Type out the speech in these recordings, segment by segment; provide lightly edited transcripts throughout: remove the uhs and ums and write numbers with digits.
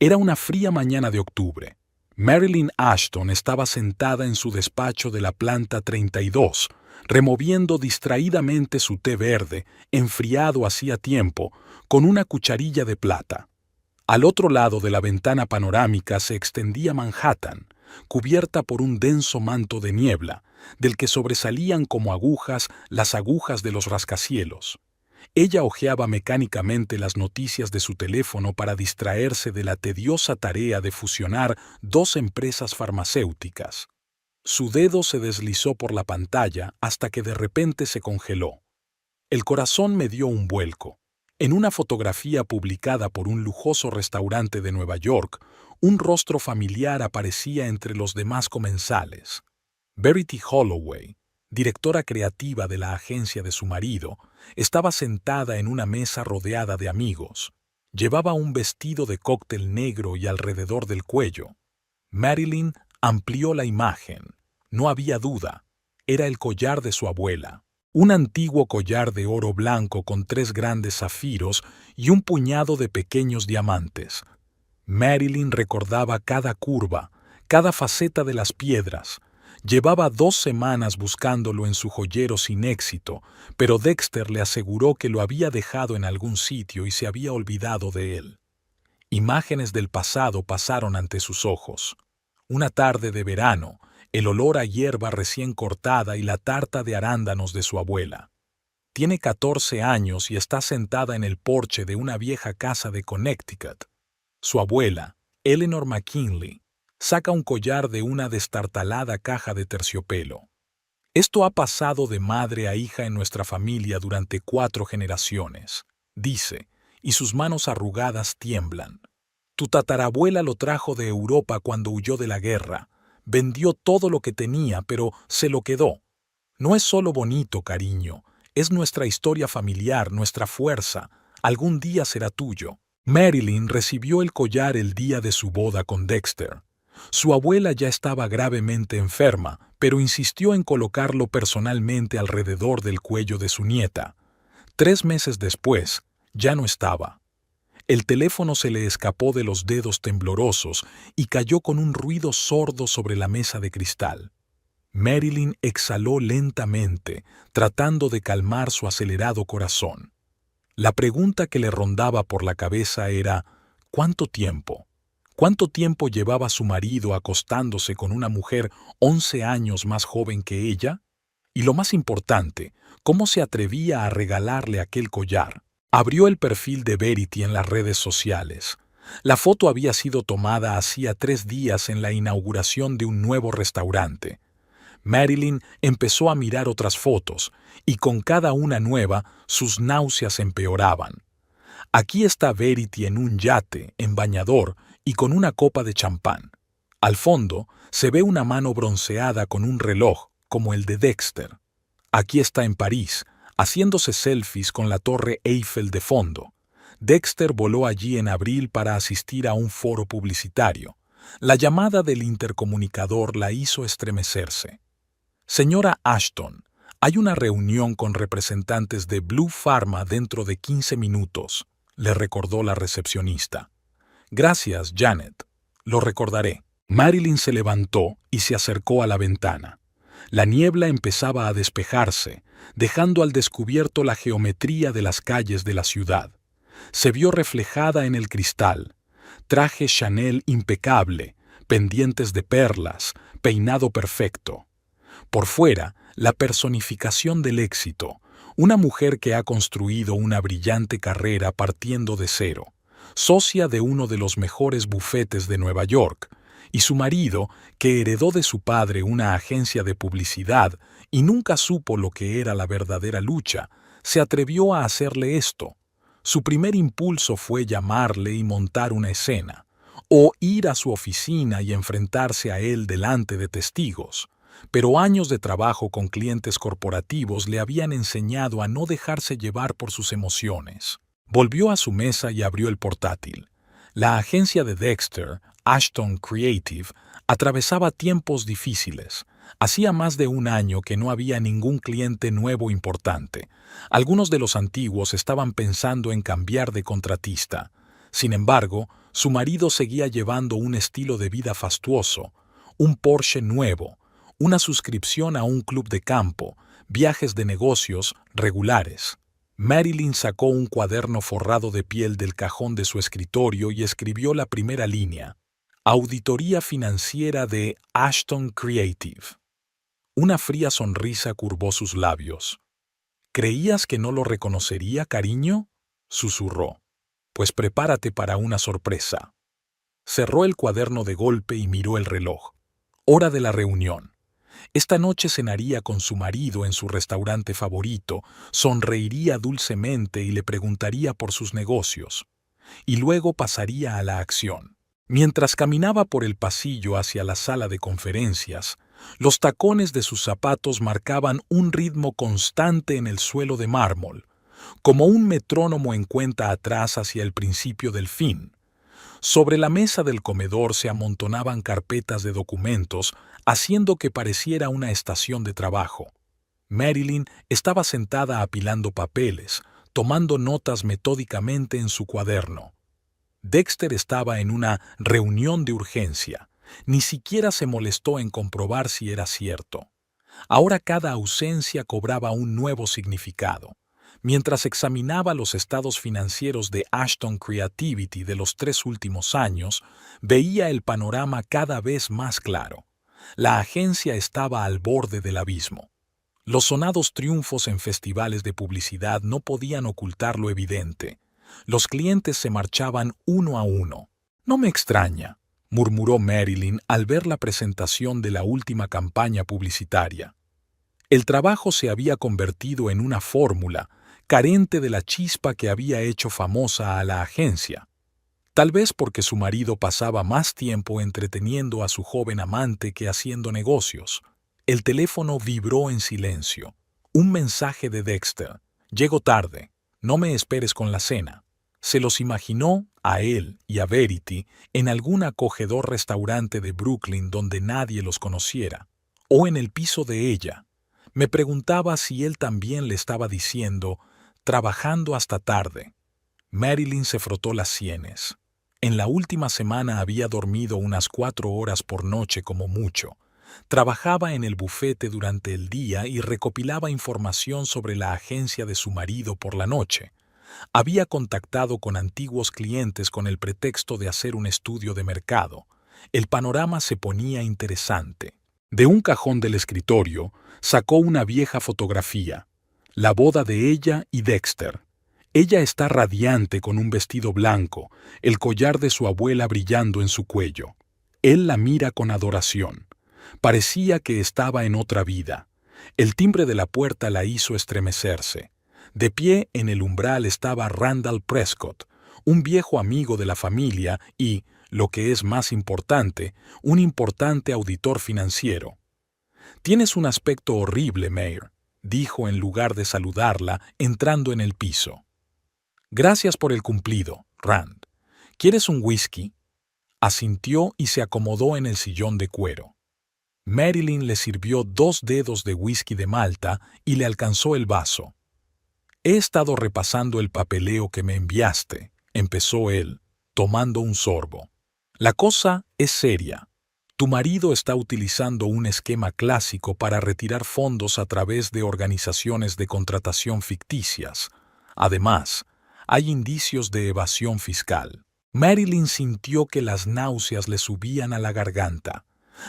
Era una fría mañana de octubre. Marilyn Ashton estaba sentada en su despacho de la planta 32, removiendo distraídamente su té verde, enfriado hacía tiempo, con una cucharilla de plata. Al otro lado de la ventana panorámica se extendía Manhattan, cubierta por un denso manto de niebla, del que sobresalían como agujas las agujas de los rascacielos. Ella hojeaba mecánicamente las noticias de su teléfono para distraerse de la tediosa tarea de fusionar dos empresas farmacéuticas. Su dedo se deslizó por la pantalla hasta que de repente se congeló. El corazón me dio un vuelco. En una fotografía publicada por un lujoso restaurante de Nueva York, un rostro familiar aparecía entre los demás comensales. Verity Holloway, directora creativa de la agencia de su marido, estaba sentada en una mesa rodeada de amigos. Llevaba un vestido de cóctel negro y alrededor del cuello. Marilyn amplió la imagen. No había duda. Era el collar de su abuela. Un antiguo collar de oro blanco con 3 grandes zafiros y un puñado de pequeños diamantes. Marilyn recordaba cada curva, cada faceta de las piedras. Llevaba 2 semanas buscándolo en su joyero sin éxito, pero Dexter le aseguró que lo había dejado en algún sitio y se había olvidado de él. Imágenes del pasado pasaron ante sus ojos. Una tarde de verano, el olor a hierba recién cortada y la tarta de arándanos de su abuela. Tiene 14 años y está sentada en el porche de una vieja casa de Connecticut. Su abuela, Eleanor McKinley, saca un collar de una destartalada caja de terciopelo. Esto ha pasado de madre a hija en nuestra familia durante 4 generaciones, dice, y sus manos arrugadas tiemblan. Tu tatarabuela lo trajo de Europa cuando huyó de la guerra. Vendió todo lo que tenía, pero se lo quedó. No es solo bonito, cariño. Es nuestra historia familiar, nuestra fuerza. Algún día será tuyo. Marilyn recibió el collar el día de su boda con Dexter. Su abuela ya estaba gravemente enferma, pero insistió en colocarlo personalmente alrededor del cuello de su nieta. 3 meses después, ya no estaba. El teléfono se le escapó de los dedos temblorosos y cayó con un ruido sordo sobre la mesa de cristal. Marilyn exhaló lentamente, tratando de calmar su acelerado corazón. La pregunta que le rondaba por la cabeza era, ¿cuánto tiempo? ¿Cuánto tiempo llevaba su marido acostándose con una mujer 11 años más joven que ella? Y lo más importante, ¿cómo se atrevía a regalarle aquel collar? Abrió el perfil de Verity en las redes sociales. La foto había sido tomada hacía 3 días en la inauguración de un nuevo restaurante. Marilyn empezó a mirar otras fotos, y con cada una nueva, sus náuseas empeoraban. Aquí está Verity en un yate, en bañador, y con una copa de champán. Al fondo, se ve una mano bronceada con un reloj, como el de Dexter. Aquí está en París, haciéndose selfies con la Torre Eiffel de fondo. Dexter voló allí en abril para asistir a un foro publicitario. La llamada del intercomunicador la hizo estremecerse. Señora Ashton, hay una reunión con representantes de Blue Pharma dentro de 15 minutos, le recordó la recepcionista. Gracias, Janet. Lo recordaré. Marilyn se levantó y se acercó a la ventana. La niebla empezaba a despejarse, dejando al descubierto la geometría de las calles de la ciudad. Se vio reflejada en el cristal. Traje Chanel impecable, pendientes de perlas, peinado perfecto. Por fuera, la personificación del éxito, una mujer que ha construido una brillante carrera partiendo de cero, socia de uno de los mejores bufetes de Nueva York, y su marido, que heredó de su padre una agencia de publicidad y nunca supo lo que era la verdadera lucha, se atrevió a hacerle esto. Su primer impulso fue llamarle y montar una escena, o ir a su oficina y enfrentarse a él delante de testigos. Pero años de trabajo con clientes corporativos le habían enseñado a no dejarse llevar por sus emociones. Volvió a su mesa y abrió el portátil. La agencia de Dexter, Ashton Creative, atravesaba tiempos difíciles. Hacía más de 1 año que no había ningún cliente nuevo importante. Algunos de los antiguos estaban pensando en cambiar de contratista. Sin embargo, su marido seguía llevando un estilo de vida fastuoso, un Porsche nuevo, una suscripción a un club de campo, viajes de negocios regulares. Marilyn sacó un cuaderno forrado de piel del cajón de su escritorio y escribió la primera línea: Auditoría financiera de Ashton Creative. Una fría sonrisa curvó sus labios. ¿Creías que no lo reconocería, cariño?, susurró. Pues prepárate para una sorpresa. Cerró el cuaderno de golpe y miró el reloj. Hora de la reunión. Esta noche cenaría con su marido en su restaurante favorito, sonreiría dulcemente y le preguntaría por sus negocios. Y luego pasaría a la acción. Mientras caminaba por el pasillo hacia la sala de conferencias, los tacones de sus zapatos marcaban un ritmo constante en el suelo de mármol, como un metrónomo en cuenta atrás hacia el principio del fin. Sobre la mesa del comedor se amontonaban carpetas de documentos, haciendo que pareciera una estación de trabajo. Marilyn estaba sentada apilando papeles, tomando notas metódicamente en su cuaderno. Dexter estaba en una reunión de urgencia. Ni siquiera se molestó en comprobar si era cierto. Ahora cada ausencia cobraba un nuevo significado. Mientras examinaba los estados financieros de Ashton Creativity de los 3 últimos años, veía el panorama cada vez más claro. La agencia estaba al borde del abismo. Los sonados triunfos en festivales de publicidad no podían ocultar lo evidente. Los clientes se marchaban uno a uno. «No me extraña», murmuró Marilyn al ver la presentación de la última campaña publicitaria. El trabajo se había convertido en una fórmula, carente de la chispa que había hecho famosa a la agencia. Tal vez porque su marido pasaba más tiempo entreteniendo a su joven amante que haciendo negocios. El teléfono vibró en silencio. Un mensaje de Dexter: «Llego tarde, no me esperes con la cena». Se los imaginó, a él y a Verity, en algún acogedor restaurante de Brooklyn donde nadie los conociera, o en el piso de ella. Me preguntaba si él también le estaba diciendo: «trabajando hasta tarde». Marilyn se frotó las sienes. En la última semana había dormido unas 4 horas por noche como mucho. Trabajaba en el bufete durante el día y recopilaba información sobre la agencia de su marido por la noche. Había contactado con antiguos clientes con el pretexto de hacer un estudio de mercado. El panorama se ponía interesante. De un cajón del escritorio sacó una vieja fotografía, la boda de ella y Dexter. Ella está radiante con un vestido blanco, el collar de su abuela brillando en su cuello. Él la mira con adoración. Parecía que estaba en otra vida. El timbre de la puerta la hizo estremecerse. De pie en el umbral estaba Randall Prescott, un viejo amigo de la familia y, lo que es más importante, un importante auditor financiero. «Tienes un aspecto horrible, Mayor», dijo en lugar de saludarla, entrando en el piso. «Gracias por el cumplido, Rand. ¿Quieres un whisky?». Asintió y se acomodó en el sillón de cuero. Marilyn le sirvió 2 dedos de whisky de Malta y le alcanzó el vaso. «He estado repasando el papeleo que me enviaste», empezó él, tomando un sorbo. «La cosa es seria. Tu marido está utilizando un esquema clásico para retirar fondos a través de organizaciones de contratación ficticias. Además, hay indicios de evasión fiscal». Marilyn sintió que las náuseas le subían a la garganta.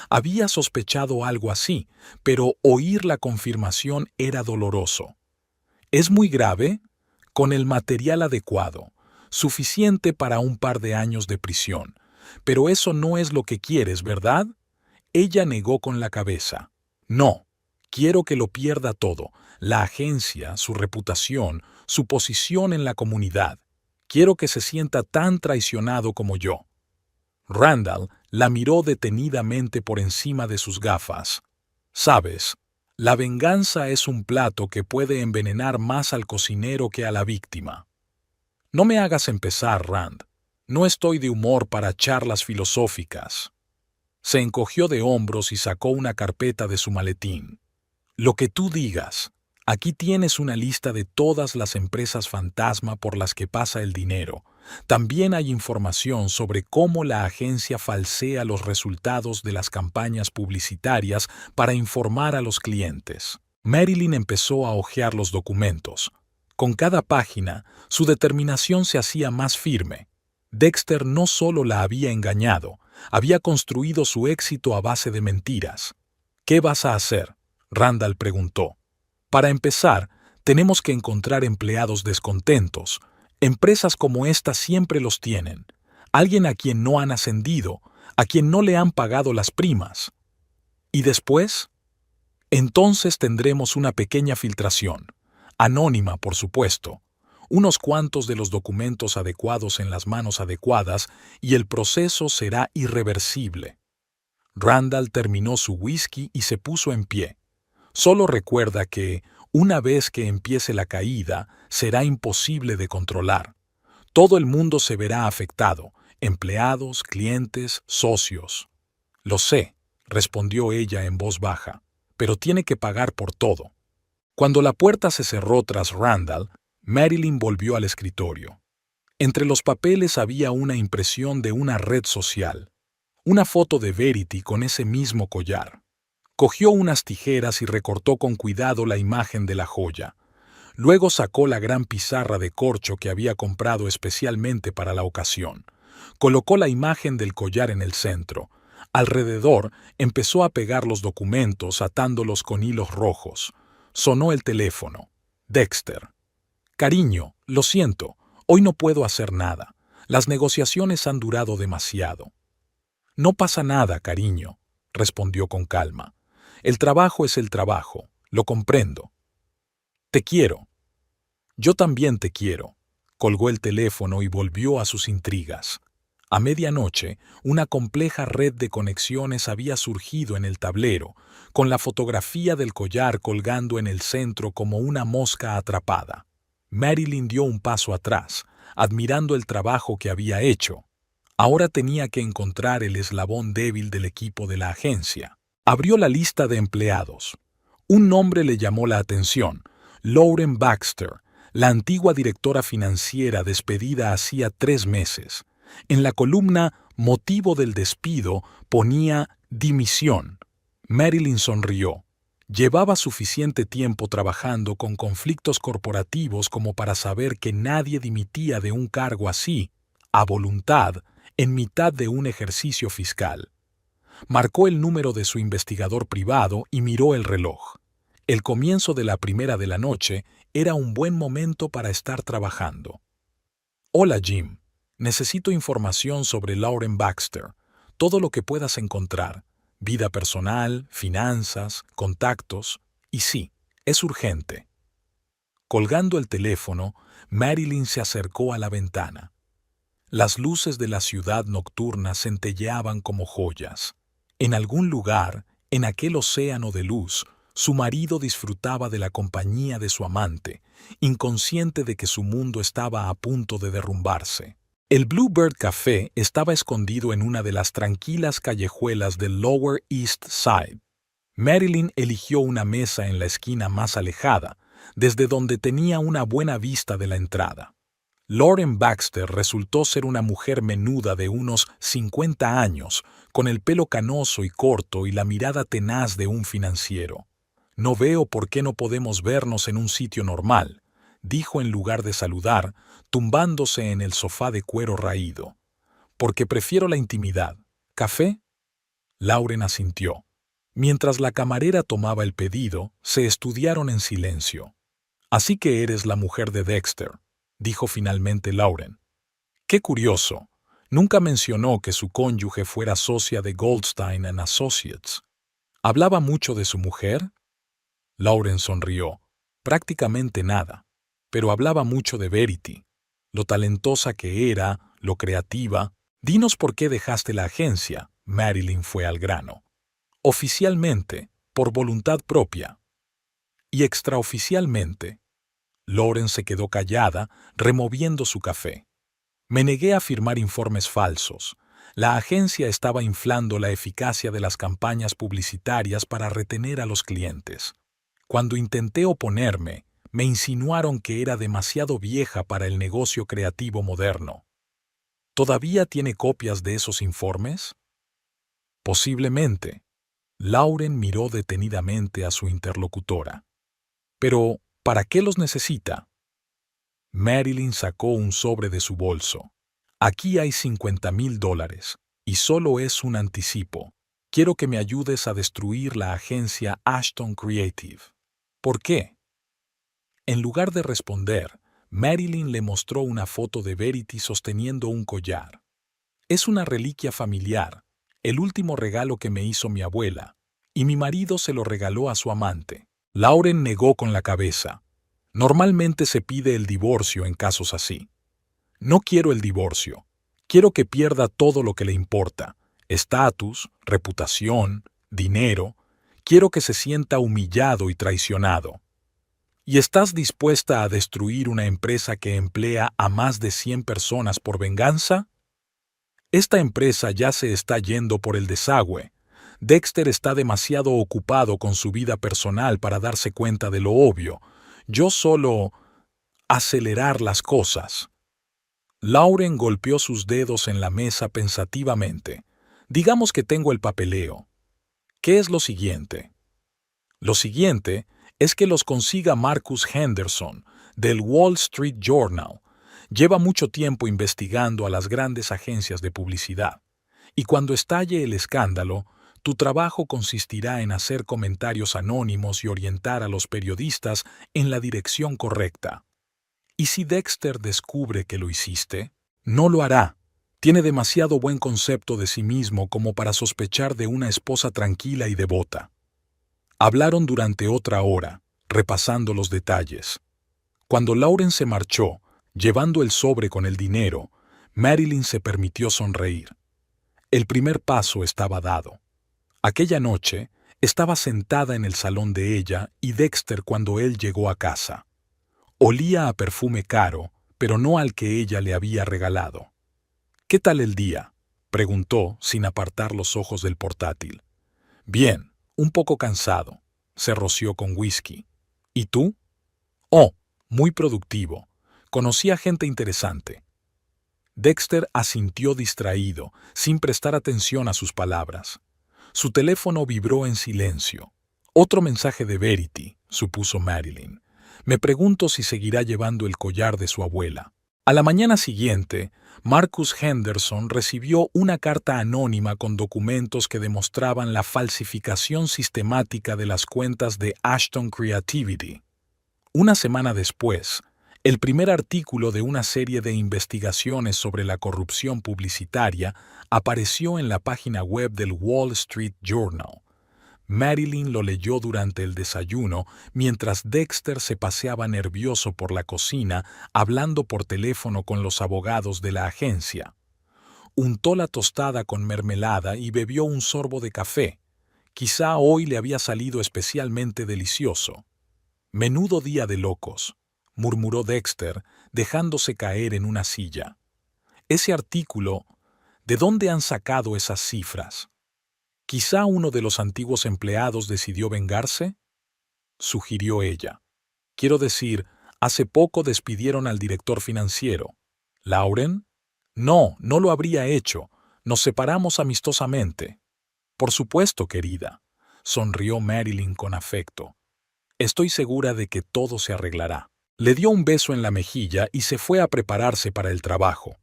Había sospechado algo así, pero oír la confirmación era doloroso. «¿Es muy grave?». «Con el material adecuado, suficiente para un par de años de prisión. Pero eso no es lo que quieres, ¿verdad?». Ella negó con la cabeza. «No, quiero que lo pierda todo, la agencia, su reputación, su posición en la comunidad. Quiero que se sienta tan traicionado como yo». Randall la miró detenidamente por encima de sus gafas. «Sabes, la venganza es un plato que puede envenenar más al cocinero que a la víctima». «No me hagas empezar, Rand. No estoy de humor para charlas filosóficas». Se encogió de hombros y sacó una carpeta de su maletín. «Lo que tú digas». Aquí tienes una lista de todas las empresas fantasma por las que pasa el dinero. También hay información sobre cómo la agencia falsea los resultados de las campañas publicitarias para informar a los clientes. Marilyn empezó a hojear los documentos. Con cada página, su determinación se hacía más firme. Dexter no solo la había engañado, había construido su éxito a base de mentiras. ¿Qué vas a hacer?, Randall preguntó. Para empezar, tenemos que encontrar empleados descontentos. Empresas como esta siempre los tienen. Alguien a quien no han ascendido, a quien no le han pagado las primas. ¿Y después? Entonces tendremos una pequeña filtración. Anónima, por supuesto. Unos cuantos de los documentos adecuados en las manos adecuadas y el proceso será irreversible. Randall terminó su whisky y se puso en pie. Solo recuerda que, una vez que empiece la caída, será imposible de controlar. Todo el mundo se verá afectado, empleados, clientes, socios. Lo sé, respondió ella en voz baja, pero tiene que pagar por todo. Cuando la puerta se cerró tras Randall, Marilyn volvió al escritorio. Entre los papeles había una impresión de una red social, una foto de Verity con ese mismo collar. Cogió unas tijeras y recortó con cuidado la imagen de la joya. Luego sacó la gran pizarra de corcho que había comprado especialmente para la ocasión. Colocó la imagen del collar en el centro. Alrededor empezó a pegar los documentos atándolos con hilos rojos. Sonó el teléfono. Dexter. Cariño, lo siento, hoy no puedo hacer nada. Las negociaciones han durado demasiado. No pasa nada, cariño, respondió con calma. El trabajo es el trabajo, lo comprendo. Te quiero. Yo también te quiero. Colgó el teléfono y volvió a sus intrigas. A medianoche, una compleja red de conexiones había surgido en el tablero, con la fotografía del collar colgando en el centro como una mosca atrapada. Marilyn dio un paso atrás, admirando el trabajo que había hecho. Ahora tenía que encontrar el eslabón débil del equipo de la agencia. Abrió la lista de empleados. Un nombre le llamó la atención: Lauren Baxter, la antigua directora financiera despedida hacía 3 meses. En la columna «Motivo del despido» ponía «dimisión». Marilyn sonrió. Llevaba suficiente tiempo trabajando con conflictos corporativos como para saber que nadie dimitía de un cargo así, a voluntad, en mitad de un ejercicio fiscal. Marcó el número de su investigador privado y miró el reloj. El comienzo de la primera de la noche era un buen momento para estar trabajando. «Hola, Jim. Necesito información sobre Lauren Baxter. Todo lo que puedas encontrar. Vida personal, finanzas, contactos. Y sí, es urgente». Colgando el teléfono, Marilyn se acercó a la ventana. Las luces de la ciudad nocturna centelleaban como joyas. En algún lugar, en aquel océano de luz, su marido disfrutaba de la compañía de su amante, inconsciente de que su mundo estaba a punto de derrumbarse. El Bluebird Café estaba escondido en una de las tranquilas callejuelas del Lower East Side. Marilyn eligió una mesa en la esquina más alejada, desde donde tenía una buena vista de la entrada. Lauren Baxter resultó ser una mujer menuda de unos 50 años, con el pelo canoso y corto y la mirada tenaz de un financiero. «No veo por qué no podemos vernos en un sitio normal», dijo en lugar de saludar, tumbándose en el sofá de cuero raído. «Porque prefiero la intimidad. ¿Café?». Lauren asintió. Mientras la camarera tomaba el pedido, se estudiaron en silencio. «Así que eres la mujer de Dexter», dijo finalmente Lauren. «Qué curioso. Nunca mencionó que su cónyuge fuera socia de Goldstein & Associates. ¿Hablaba mucho de su mujer?». Lauren sonrió. «Prácticamente nada. Pero hablaba mucho de Verity. Lo talentosa que era, lo creativa». «Dinos por qué dejaste la agencia», Marilyn fue al grano. «Oficialmente, por voluntad propia». «Y extraoficialmente». Lauren se quedó callada, removiendo su café. «Me negué a firmar informes falsos. La agencia estaba inflando la eficacia de las campañas publicitarias para retener a los clientes. Cuando intenté oponerme, me insinuaron que era demasiado vieja para el negocio creativo moderno. ¿Todavía tiene copias de esos informes? Posiblemente. Lauren miró detenidamente a su interlocutora. Pero, ¿para qué los necesita? Marilyn sacó un sobre de su bolso. Aquí hay $50,000, y solo es un anticipo. Quiero que me ayudes a destruir la agencia Ashton Creative. ¿Por qué? En lugar de responder, Marilyn le mostró una foto de Verity sosteniendo un collar. Es una reliquia familiar, el último regalo que me hizo mi abuela, y mi marido se lo regaló a su amante. Lauren negó con la cabeza. Normalmente se pide el divorcio en casos así. No quiero el divorcio. Quiero que pierda todo lo que le importa. Estatus, reputación, dinero. Quiero que se sienta humillado y traicionado. ¿Y estás dispuesta a destruir una empresa que emplea a más de 100 personas por venganza? Esta empresa ya se está yendo por el desagüe. Dexter está demasiado ocupado con su vida personal para darse cuenta de lo obvio. Yo solo... acelerar las cosas. Lauren golpeó sus dedos en la mesa pensativamente. Digamos que tengo el papeleo. ¿Qué es lo siguiente? Lo siguiente es que los consiga Marcus Henderson, del Wall Street Journal. Lleva mucho tiempo investigando a las grandes agencias de publicidad. Y cuando estalle el escándalo, tu trabajo consistirá en hacer comentarios anónimos y orientar a los periodistas en la dirección correcta. ¿Y si Dexter descubre que lo hiciste? No lo hará. Tiene demasiado buen concepto de sí mismo como para sospechar de una esposa tranquila y devota. Hablaron durante otra hora, repasando los detalles. Cuando Lauren se marchó, llevando el sobre con el dinero, Marilyn se permitió sonreír. El primer paso estaba dado. Aquella noche, estaba sentada en el salón de ella y Dexter cuando él llegó a casa. Olía a perfume caro, pero no al que ella le había regalado. «¿Qué tal el día?», preguntó sin apartar los ojos del portátil. «Bien, un poco cansado», se roció con whisky. «¿Y tú?». «Oh, muy productivo. Conocí a gente interesante». Dexter asintió distraído, sin prestar atención a sus palabras. Su teléfono vibró en silencio. Otro mensaje de Verity, supuso Marilyn. Me pregunto si seguirá llevando el collar de su abuela. A la mañana siguiente, Marcus Henderson recibió una carta anónima con documentos que demostraban la falsificación sistemática de las cuentas de Ashton Creativity. Una semana después, el primer artículo de una serie de investigaciones sobre la corrupción publicitaria apareció en la página web del Wall Street Journal. Marilyn lo leyó durante el desayuno mientras Dexter se paseaba nervioso por la cocina hablando por teléfono con los abogados de la agencia. Untó la tostada con mermelada y bebió un sorbo de café. Quizá hoy le había salido especialmente delicioso. «Menudo día de locos», murmuró Dexter, dejándose caer en una silla. «Ese artículo, ¿de dónde han sacado esas cifras? ¿Quizá uno de los antiguos empleados decidió vengarse?», sugirió ella. «Quiero decir, hace poco despidieron al director financiero. ¿Lauren? No, no lo habría hecho. Nos separamos amistosamente». «Por supuesto, querida», sonrió Marilyn con afecto. «Estoy segura de que todo se arreglará». Le dio un beso en la mejilla y se fue a prepararse para el trabajo.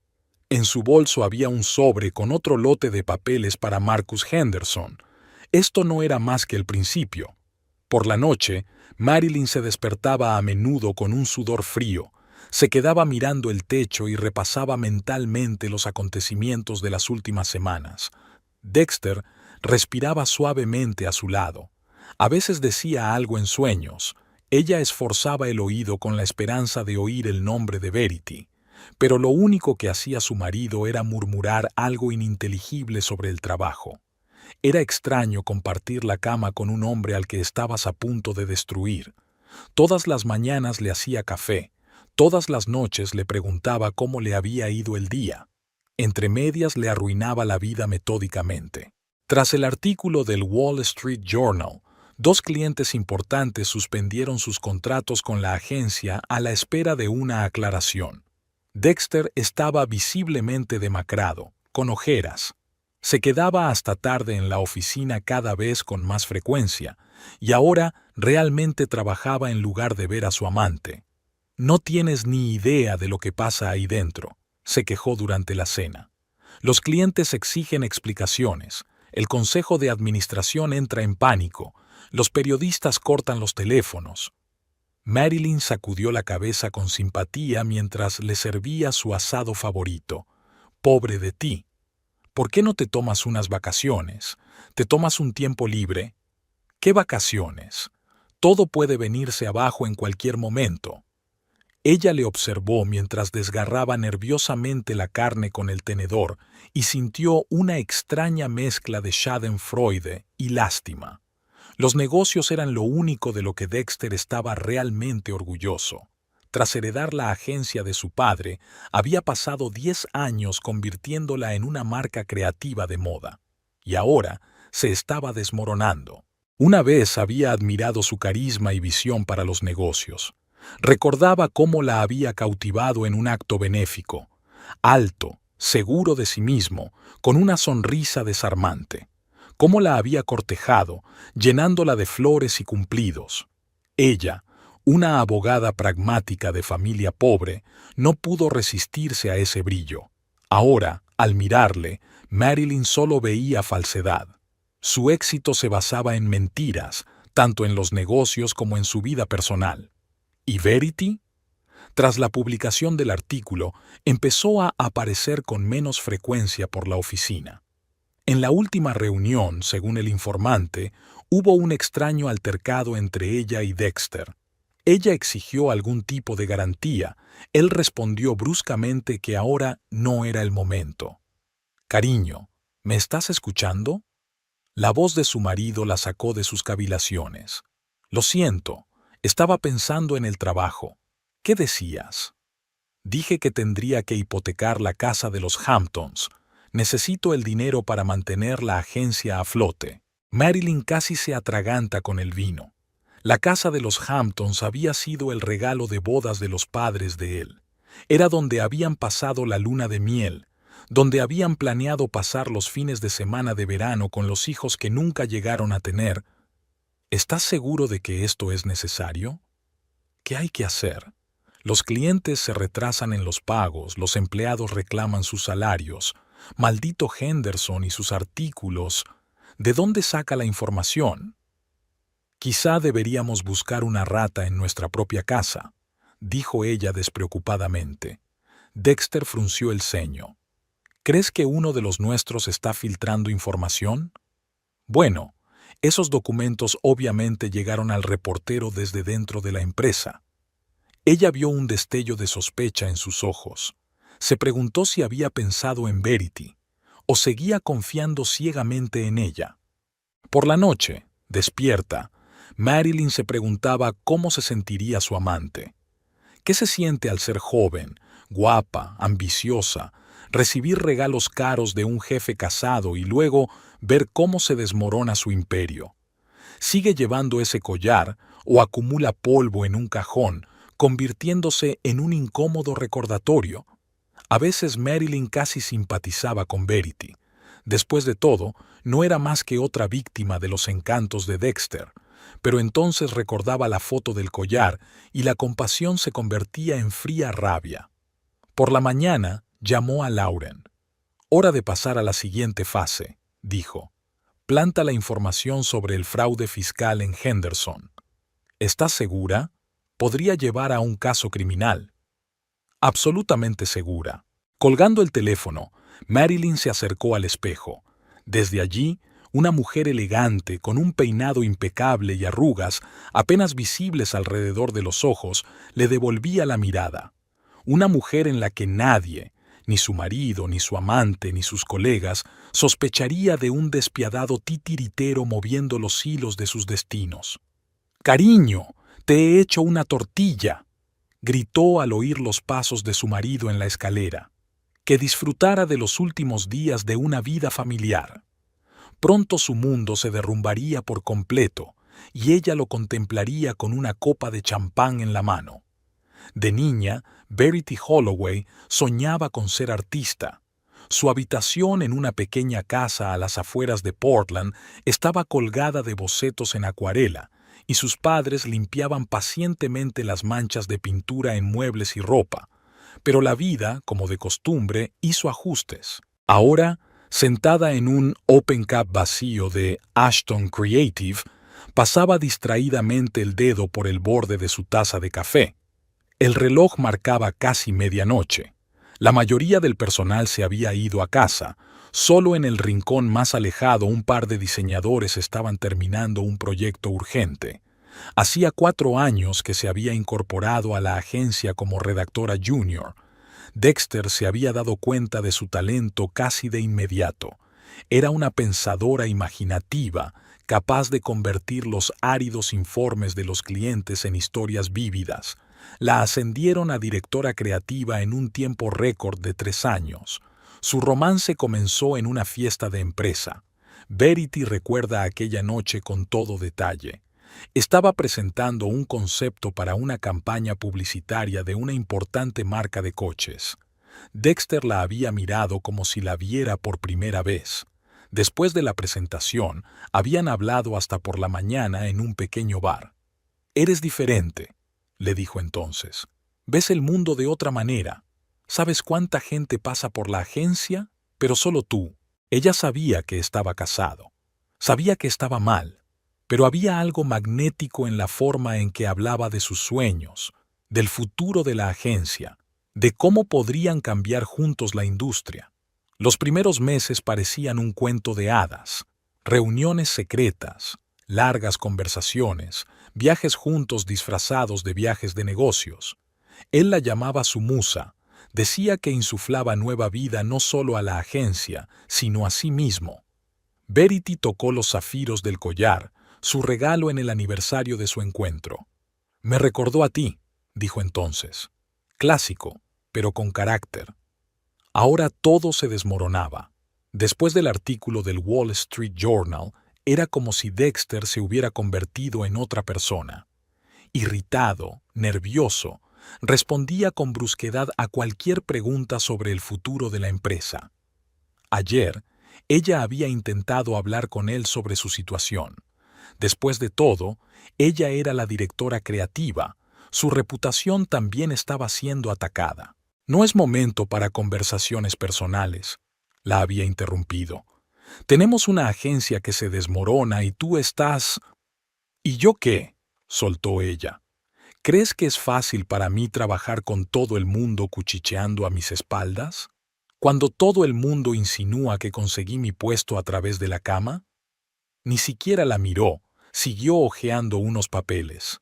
En su bolso había un sobre con otro lote de papeles para Marcus Henderson. Esto no era más que el principio. Por la noche, Marilyn se despertaba a menudo con un sudor frío. Se quedaba mirando el techo y repasaba mentalmente los acontecimientos de las últimas semanas. Dexter respiraba suavemente a su lado. A veces decía algo en sueños. Ella esforzaba el oído con la esperanza de oír el nombre de Verity. Pero lo único que hacía su marido era murmurar algo ininteligible sobre el trabajo. Era extraño compartir la cama con un hombre al que estabas a punto de destruir. Todas las mañanas le hacía café, todas las noches le preguntaba cómo le había ido el día. Entre medias le arruinaba la vida metódicamente. Tras el artículo del Wall Street Journal, 2 clientes importantes suspendieron sus contratos con la agencia a la espera de una aclaración. Dexter estaba visiblemente demacrado, con ojeras. Se quedaba hasta tarde en la oficina cada vez con más frecuencia, y ahora realmente trabajaba en lugar de ver a su amante. «No tienes ni idea de lo que pasa ahí dentro», se quejó durante la cena. «Los clientes exigen explicaciones, el consejo de administración entra en pánico, los periodistas cortan los teléfonos». Marilyn sacudió la cabeza con simpatía mientras le servía su asado favorito. «Pobre de ti. ¿Por qué no te tomas unas vacaciones? ¿Te tomas un tiempo libre?» «¿Qué vacaciones? Todo puede venirse abajo en cualquier momento». Ella le observó mientras desgarraba nerviosamente la carne con el tenedor y sintió una extraña mezcla de schadenfreude y lástima. Los negocios eran lo único de lo que Dexter estaba realmente orgulloso. Tras heredar la agencia de su padre, había pasado 10 años convirtiéndola en una marca creativa de moda. Y ahora se estaba desmoronando. Una vez había admirado su carisma y visión para los negocios. Recordaba cómo la había cautivado en un acto benéfico. Alto, seguro de sí mismo, con una sonrisa desarmante. Cómo la había cortejado, llenándola de flores y cumplidos. Ella, una abogada pragmática de familia pobre, no pudo resistirse a ese brillo. Ahora, al mirarle, Marilyn solo veía falsedad. Su éxito se basaba en mentiras, tanto en los negocios como en su vida personal. ¿Y Verity? Tras la publicación del artículo, empezó a aparecer con menos frecuencia por la oficina. En la última reunión, según el informante, hubo un extraño altercado entre ella y Dexter. Ella exigió algún tipo de garantía. Él respondió bruscamente que ahora no era el momento. «Cariño, ¿me estás escuchando?» La voz de su marido la sacó de sus cavilaciones. «Lo siento, estaba pensando en el trabajo. ¿Qué decías?» «Dije que tendría que hipotecar la casa de los Hamptons. Necesito el dinero para mantener la agencia a flote». Marilyn casi se atraganta con el vino. La casa de los Hamptons había sido el regalo de bodas de los padres de él. Era donde habían pasado la luna de miel, donde habían planeado pasar los fines de semana de verano con los hijos que nunca llegaron a tener. ¿Estás seguro de que esto es necesario? ¿Qué hay que hacer? Los clientes se retrasan en los pagos, los empleados reclaman sus salarios. Maldito Henderson y sus artículos. ¿De dónde saca la información? «Quizá deberíamos buscar una rata en nuestra propia casa», dijo ella despreocupadamente. Dexter frunció el ceño. «¿Crees que uno de los nuestros está filtrando información?» «Bueno, esos documentos obviamente llegaron al reportero desde dentro de la empresa». Ella vio un destello de sospecha en sus ojos. Se preguntó si había pensado en Verity, o seguía confiando ciegamente en ella. Por la noche, despierta, Marilyn se preguntaba cómo se sentiría su amante. ¿Qué se siente al ser joven, guapa, ambiciosa, recibir regalos caros de un jefe casado y luego ver cómo se desmorona su imperio? ¿Sigue llevando ese collar o acumula polvo en un cajón, convirtiéndose en un incómodo recordatorio? A veces Marilyn casi simpatizaba con Verity. Después de todo, no era más que otra víctima de los encantos de Dexter, pero entonces recordaba la foto del collar y la compasión se convertía en fría rabia. Por la mañana llamó a Lauren. «Hora de pasar a la siguiente fase», dijo. «Planta la información sobre el fraude fiscal en Henderson». «¿Estás segura? Podría llevar a un caso criminal». «Absolutamente segura». Colgando el teléfono, Marilyn se acercó al espejo. Desde allí, una mujer elegante, con un peinado impecable y arrugas apenas visibles alrededor de los ojos, le devolvía la mirada. Una mujer en la que nadie, ni su marido, ni su amante, ni sus colegas, sospecharía de un despiadado titiritero moviendo los hilos de sus destinos. «Cariño, te he hecho una tortilla», gritó al oír los pasos de su marido en la escalera. Que disfrutara de los últimos días de una vida familiar. Pronto su mundo se derrumbaría por completo, y ella lo contemplaría con una copa de champán en la mano. De niña, Verity Holloway soñaba con ser artista. Su habitación en una pequeña casa a las afueras de Portland estaba colgada de bocetos en acuarela, y sus padres limpiaban pacientemente las manchas de pintura en muebles y ropa. Pero la vida, como de costumbre, hizo ajustes. Ahora, sentada en un open cap vacío de Ashton Creative, pasaba distraídamente el dedo por el borde de su taza de café. El reloj marcaba casi medianoche. La mayoría del personal se había ido a casa. Solo en el rincón más alejado un par de diseñadores estaban terminando un proyecto urgente. Hacía 4 años que se había incorporado a la agencia como redactora junior. Dexter se había dado cuenta de su talento casi de inmediato. Era una pensadora imaginativa, capaz de convertir los áridos informes de los clientes en historias vívidas. La ascendieron a directora creativa en un tiempo récord de 3 años. Su romance comenzó en una fiesta de empresa. Verity recuerda aquella noche con todo detalle. Estaba presentando un concepto para una campaña publicitaria de una importante marca de coches. Dexter la había mirado como si la viera por primera vez. Después de la presentación, habían hablado hasta por la mañana en un pequeño bar. «Eres diferente», le dijo entonces. «Ves el mundo de otra manera. ¿Sabes cuánta gente pasa por la agencia? Pero solo tú». Ella sabía que estaba casado. Sabía que estaba mal. Pero había algo magnético en la forma en que hablaba de sus sueños, del futuro de la agencia, de cómo podrían cambiar juntos la industria. Los primeros meses parecían un cuento de hadas. Reuniones secretas, largas conversaciones, viajes juntos disfrazados de viajes de negocios. Él la llamaba su musa. Decía que insuflaba nueva vida no solo a la agencia, sino a sí mismo. Verity tocó los zafiros del collar, su regalo en el aniversario de su encuentro. «Me recordó a ti», dijo entonces. Clásico, pero con carácter. Ahora todo se desmoronaba. Después del artículo del Wall Street Journal, era como si Dexter se hubiera convertido en otra persona. Irritado, nervioso, respondía con brusquedad a cualquier pregunta sobre el futuro de la empresa. Ayer, ella había intentado hablar con él sobre su situación. Después de todo, ella era la directora creativa. Su reputación también estaba siendo atacada. «No es momento para conversaciones personales», la había interrumpido. «Tenemos una agencia que se desmorona y tú estás...» «¿Y yo qué?», soltó ella. «¿Crees que es fácil para mí trabajar con todo el mundo cuchicheando a mis espaldas? Cuando todo el mundo insinúa que conseguí mi puesto a través de la cama». Ni siquiera la miró, siguió hojeando unos papeles.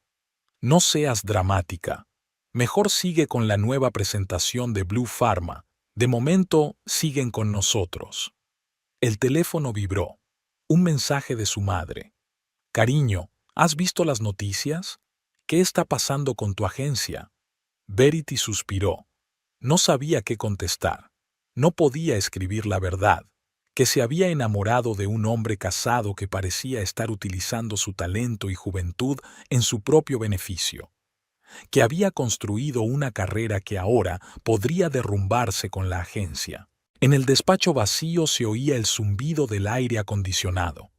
«No seas dramática. Mejor sigue con la nueva presentación de Blue Pharma. De momento, siguen con nosotros». El teléfono vibró. Un mensaje de su madre. «Cariño, ¿has visto las noticias? ¿Qué está pasando con tu agencia?» Verity suspiró. No sabía qué contestar. No podía escribir la verdad, que se había enamorado de un hombre casado que parecía estar utilizando su talento y juventud en su propio beneficio, que había construido una carrera que ahora podría derrumbarse con la agencia. En el despacho vacío se oía el zumbido del aire acondicionado.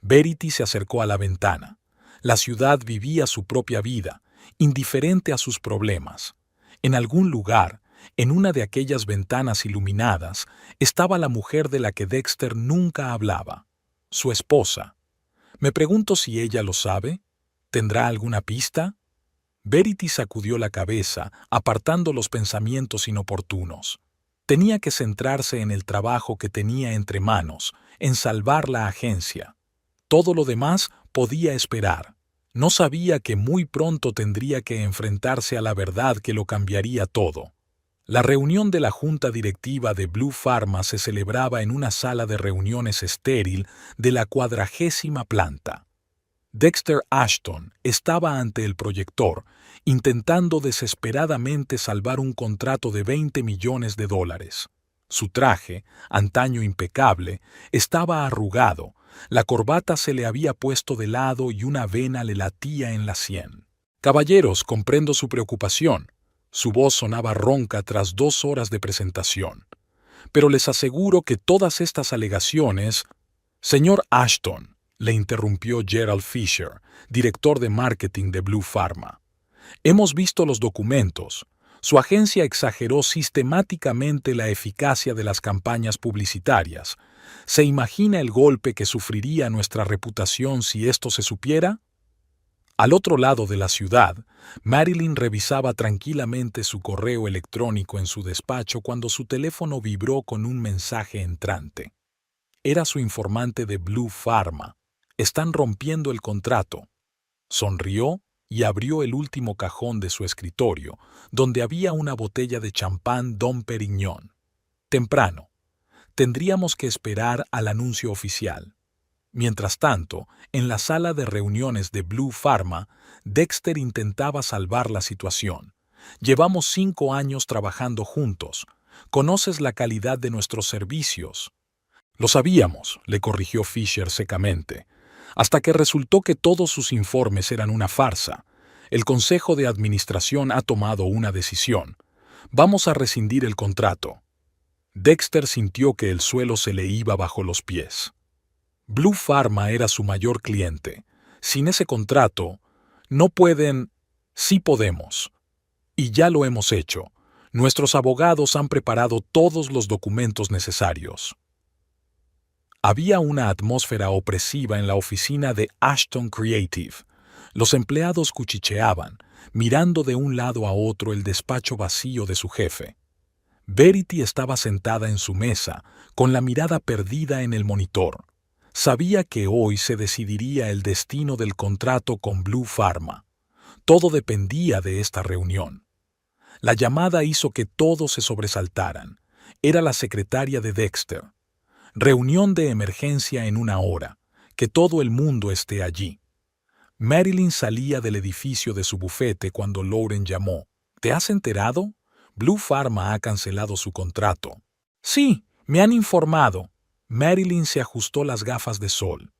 Verity se acercó a la ventana. La ciudad vivía su propia vida, indiferente a sus problemas. En algún lugar, en una de aquellas ventanas iluminadas, estaba la mujer de la que Dexter nunca hablaba, su esposa. Me pregunto si ella lo sabe. ¿Tendrá alguna pista? Verity sacudió la cabeza, apartando los pensamientos inoportunos. Tenía que centrarse en el trabajo que tenía entre manos, en salvar la agencia. Todo lo demás podía esperar. No sabía que muy pronto tendría que enfrentarse a la verdad que lo cambiaría todo. La reunión de la junta directiva de Blue Pharma se celebraba en una sala de reuniones estéril de la 40ª planta. Dexter Ashton estaba ante el proyector, intentando desesperadamente salvar un contrato de $20 millones. Su traje, antaño impecable, estaba arrugado, La corbata se le había puesto de lado y una vena le latía en la sien. «Caballeros, comprendo su preocupación». Su voz sonaba ronca tras 2 horas de presentación. «Pero les aseguro que todas estas alegaciones...» «Señor Ashton», le interrumpió Gerald Fisher, director de marketing de Blue Pharma. «Hemos visto los documentos. Su agencia exageró sistemáticamente la eficacia de las campañas publicitarias. ¿Se imagina el golpe que sufriría nuestra reputación si esto se supiera?» Al otro lado de la ciudad, Marilyn revisaba tranquilamente su correo electrónico en su despacho cuando su teléfono vibró con un mensaje entrante. Era su informante de Blue Pharma. «Están rompiendo el contrato». Sonrió y abrió el último cajón de su escritorio, donde había una botella de champán Dom Perignon. «Temprano. Tendríamos que esperar al anuncio oficial». Mientras tanto, en la sala de reuniones de Blue Pharma, Dexter intentaba salvar la situación. «Llevamos 5 años trabajando juntos. Conoces la calidad de nuestros servicios». «Lo sabíamos», le corrigió Fisher secamente, «hasta que resultó que todos sus informes eran una farsa. El Consejo de Administración ha tomado una decisión. Vamos a rescindir el contrato». Dexter sintió que el suelo se le iba bajo los pies. Blue Pharma era su mayor cliente. Sin ese contrato, no pueden... Sí podemos. Y ya lo hemos hecho. Nuestros abogados han preparado todos los documentos necesarios. Había una atmósfera opresiva en la oficina de Ashton Creative. Los empleados cuchicheaban, mirando de un lado a otro el despacho vacío de su jefe. Verity estaba sentada en su mesa, con la mirada perdida en el monitor. Sabía que hoy se decidiría el destino del contrato con Blue Pharma. Todo dependía de esta reunión. La llamada hizo que todos se sobresaltaran. Era la secretaria de Dexter. «Reunión de emergencia en 1 hora. Que todo el mundo esté allí». Marilyn salía del edificio de su bufete cuando Lauren llamó. «¿Te has enterado? Blue Pharma ha cancelado su contrato». «Sí, me han informado». Marilyn se ajustó las gafas de sol.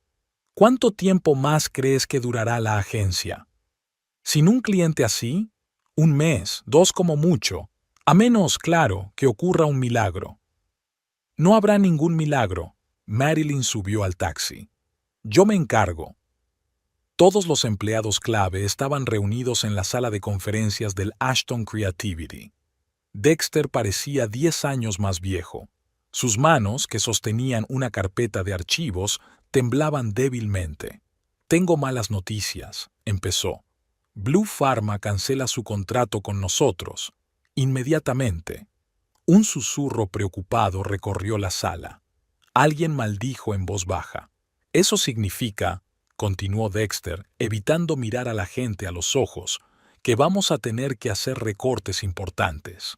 «¿Cuánto tiempo más crees que durará la agencia?» «Sin un cliente así, 1 mes, 2 como mucho, a menos, claro, que ocurra un milagro». «No habrá ningún milagro». Marilyn subió al taxi. «Yo me encargo». Todos los empleados clave estaban reunidos en la sala de conferencias del Ashton Creativity. Dexter parecía 10 años más viejo. Sus manos, que sostenían una carpeta de archivos, temblaban débilmente. «Tengo malas noticias», empezó. «Blue Pharma cancela su contrato con nosotros. Inmediatamente». Un susurro preocupado recorrió la sala. Alguien maldijo en voz baja. «Eso significa», continuó Dexter, evitando mirar a la gente a los ojos, «que vamos a tener que hacer recortes importantes.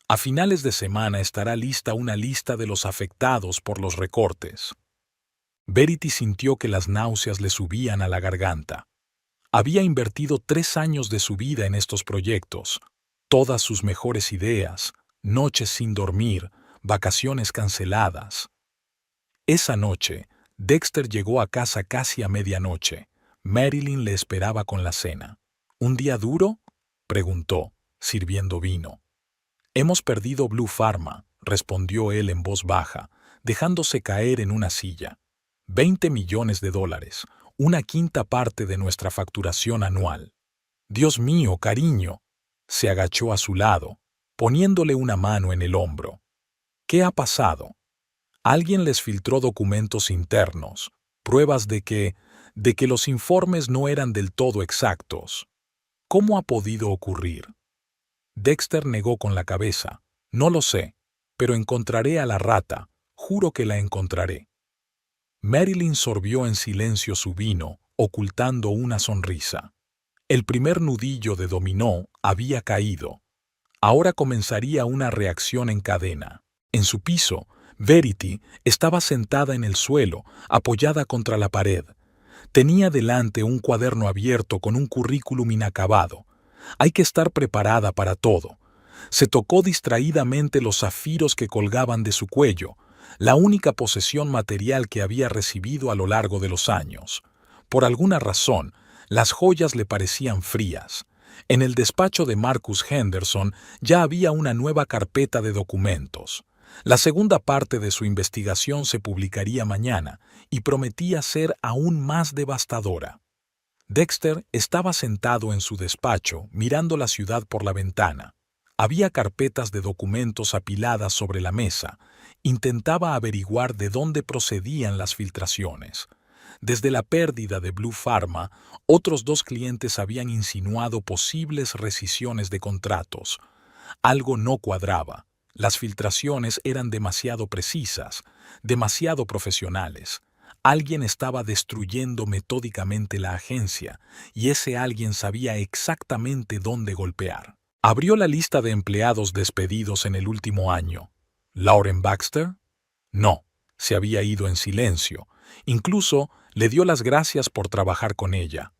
A finales de semana estará lista una lista de los afectados por los recortes». Verity sintió que las náuseas le subían a la garganta. Había invertido 3 años de su vida en estos proyectos. Todas sus mejores ideas, noches sin dormir, vacaciones canceladas. Esa noche, Dexter llegó a casa casi a medianoche. Marilyn le esperaba con la cena. «¿Un día duro?», preguntó, sirviendo vino. «Hemos perdido Blue Pharma», respondió él en voz baja, dejándose caer en una silla. $20 millones, 1/5 parte de nuestra facturación anual. «Dios mío, cariño». Se agachó a su lado, poniéndole una mano en el hombro. «¿Qué ha pasado?» Alguien les filtró documentos internos, pruebas de que los informes no eran del todo exactos. ¿Cómo ha podido ocurrir? Dexter negó con la cabeza. «No lo sé, pero encontraré a la rata, juro que la encontraré». Marilyn sorbió en silencio su vino, ocultando una sonrisa. El primer nudillo de dominó había caído. Ahora comenzaría una reacción en cadena. En su piso, Verity estaba sentada en el suelo, apoyada contra la pared. Tenía delante un cuaderno abierto con un currículum inacabado. Hay que estar preparada para todo. Se tocó distraídamente los zafiros que colgaban de su cuello. la única posesión material que había recibido a lo largo de los años. Por alguna razón, las joyas le parecían frías. En el despacho de Marcus Henderson ya había una nueva carpeta de documentos. La segunda parte de su investigación se publicaría mañana y prometía ser aún más devastadora. Dexter estaba sentado en su despacho mirando la ciudad por la ventana. Había carpetas de documentos apiladas sobre la mesa. Intentaba averiguar de dónde procedían las filtraciones. Desde la pérdida de Blue Pharma, otros 2 clientes habían insinuado posibles rescisiones de contratos. Algo no cuadraba. Las filtraciones eran demasiado precisas, demasiado profesionales. Alguien estaba destruyendo metódicamente la agencia, y ese alguien sabía exactamente dónde golpear. Abrió la lista de empleados despedidos en el último año. ¿Lauren Baxter? No, se había ido en silencio. Incluso le dio las gracias por trabajar con ella.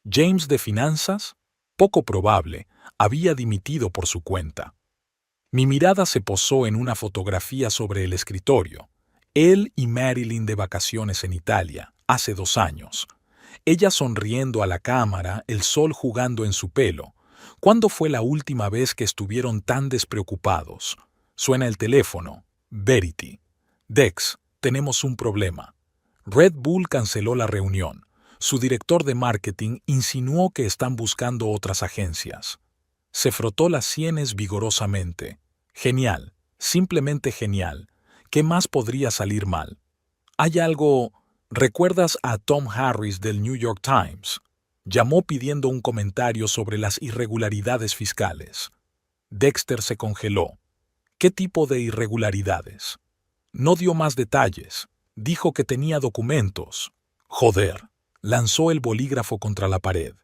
¿James de finanzas? Poco probable, había dimitido por su cuenta. Mi mirada se posó en una fotografía sobre el escritorio. Él y Marilyn de vacaciones en Italia, hace 2 años. Ella sonriendo a la cámara, el sol jugando en su pelo. ¿Cuándo fue la última vez que estuvieron tan despreocupados? Suena el teléfono. Verity. Dex, tenemos un problema. Red Bull canceló la reunión. Su director de marketing insinuó que están buscando otras agencias. Se frotó las sienes vigorosamente. Genial, simplemente genial. ¿Qué más podría salir mal? Hay algo... ¿Recuerdas a Tom Harris del New York Times? Llamó pidiendo un comentario sobre las irregularidades fiscales. Dexter se congeló. ¿Qué tipo de irregularidades? No dio más detalles. Dijo que tenía documentos. Joder, lanzó el bolígrafo contra la pared.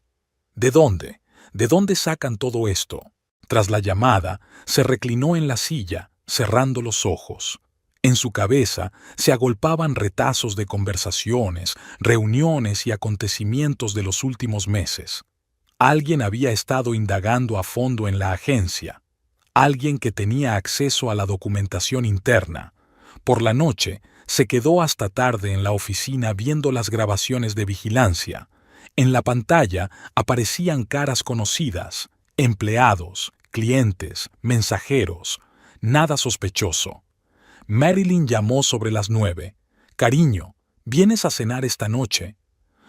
¿De dónde? ¿De dónde sacan todo esto? Tras la llamada, se reclinó en la silla, cerrando los ojos. En su cabeza se agolpaban retazos de conversaciones, reuniones y acontecimientos de los últimos meses. Alguien había estado indagando a fondo en la agencia. Alguien que tenía acceso a la documentación interna. Por la noche, se quedó hasta tarde en la oficina viendo las grabaciones de vigilancia. En la pantalla aparecían caras conocidas, empleados, clientes, mensajeros. Nada sospechoso. Marilyn llamó sobre las 9. «Cariño, ¿vienes a cenar esta noche?»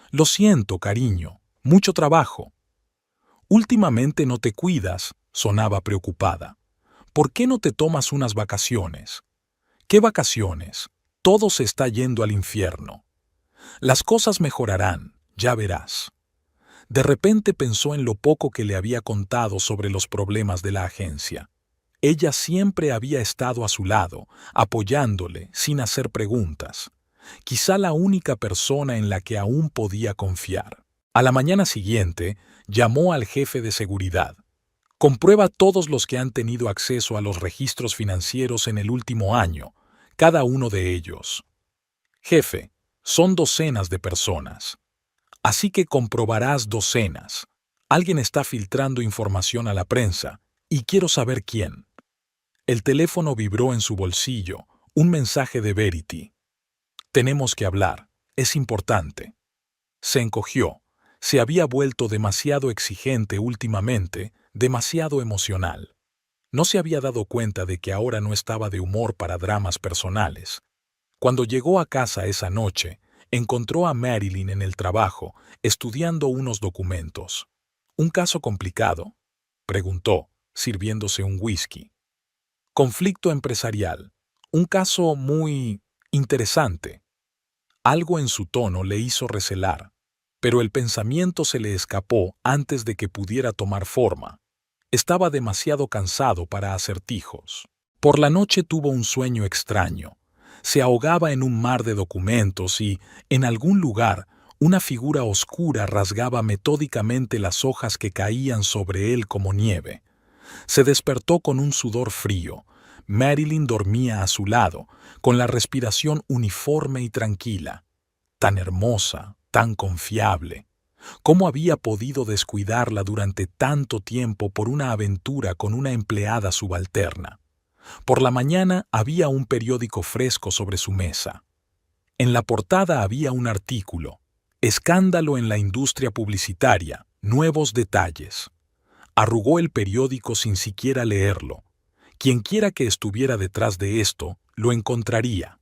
«Lo siento, cariño, mucho trabajo». «Últimamente no te cuidas», sonaba preocupada. «¿Por qué no te tomas unas vacaciones?» «¿Qué vacaciones? Todo se está yendo al infierno». «Las cosas mejorarán, ya verás». De repente pensó en lo poco que le había contado sobre los problemas de la agencia. Ella siempre había estado a su lado, apoyándole, sin hacer preguntas. Quizá la única persona en la que aún podía confiar. A la mañana siguiente, llamó al jefe de seguridad. «Comprueba todos los que han tenido acceso a los registros financieros en el último año, cada uno de ellos». «Jefe, son docenas de personas». «Así que comprobarás docenas. Alguien está filtrando información a la prensa, y quiero saber quién». El teléfono vibró en su bolsillo, un mensaje de Verity. «Tenemos que hablar, es importante». Se encogió. Se había vuelto demasiado exigente últimamente, demasiado emocional. No se había dado cuenta de que ahora no estaba de humor para dramas personales. Cuando llegó a casa esa noche, encontró a Marilyn en el trabajo, estudiando unos documentos. «¿Un caso complicado?», preguntó, sirviéndose un whisky. «Conflicto empresarial. Un caso muy interesante». Algo en su tono le hizo recelar, pero el pensamiento se le escapó antes de que pudiera tomar forma. Estaba demasiado cansado para acertijos. Por la noche tuvo un sueño extraño. Se ahogaba en un mar de documentos y, en algún lugar, una figura oscura rasgaba metódicamente las hojas que caían sobre él como nieve. Se despertó con un sudor frío. Marilyn dormía a su lado, con la respiración uniforme y tranquila. Tan hermosa, tan confiable. ¿Cómo había podido descuidarla durante tanto tiempo por una aventura con una empleada subalterna? Por la mañana había un periódico fresco sobre su mesa. En la portada había un artículo: Escándalo en la industria publicitaria, nuevos detalles. Arrugó el periódico sin siquiera leerlo. Quienquiera que estuviera detrás de esto, lo encontraría.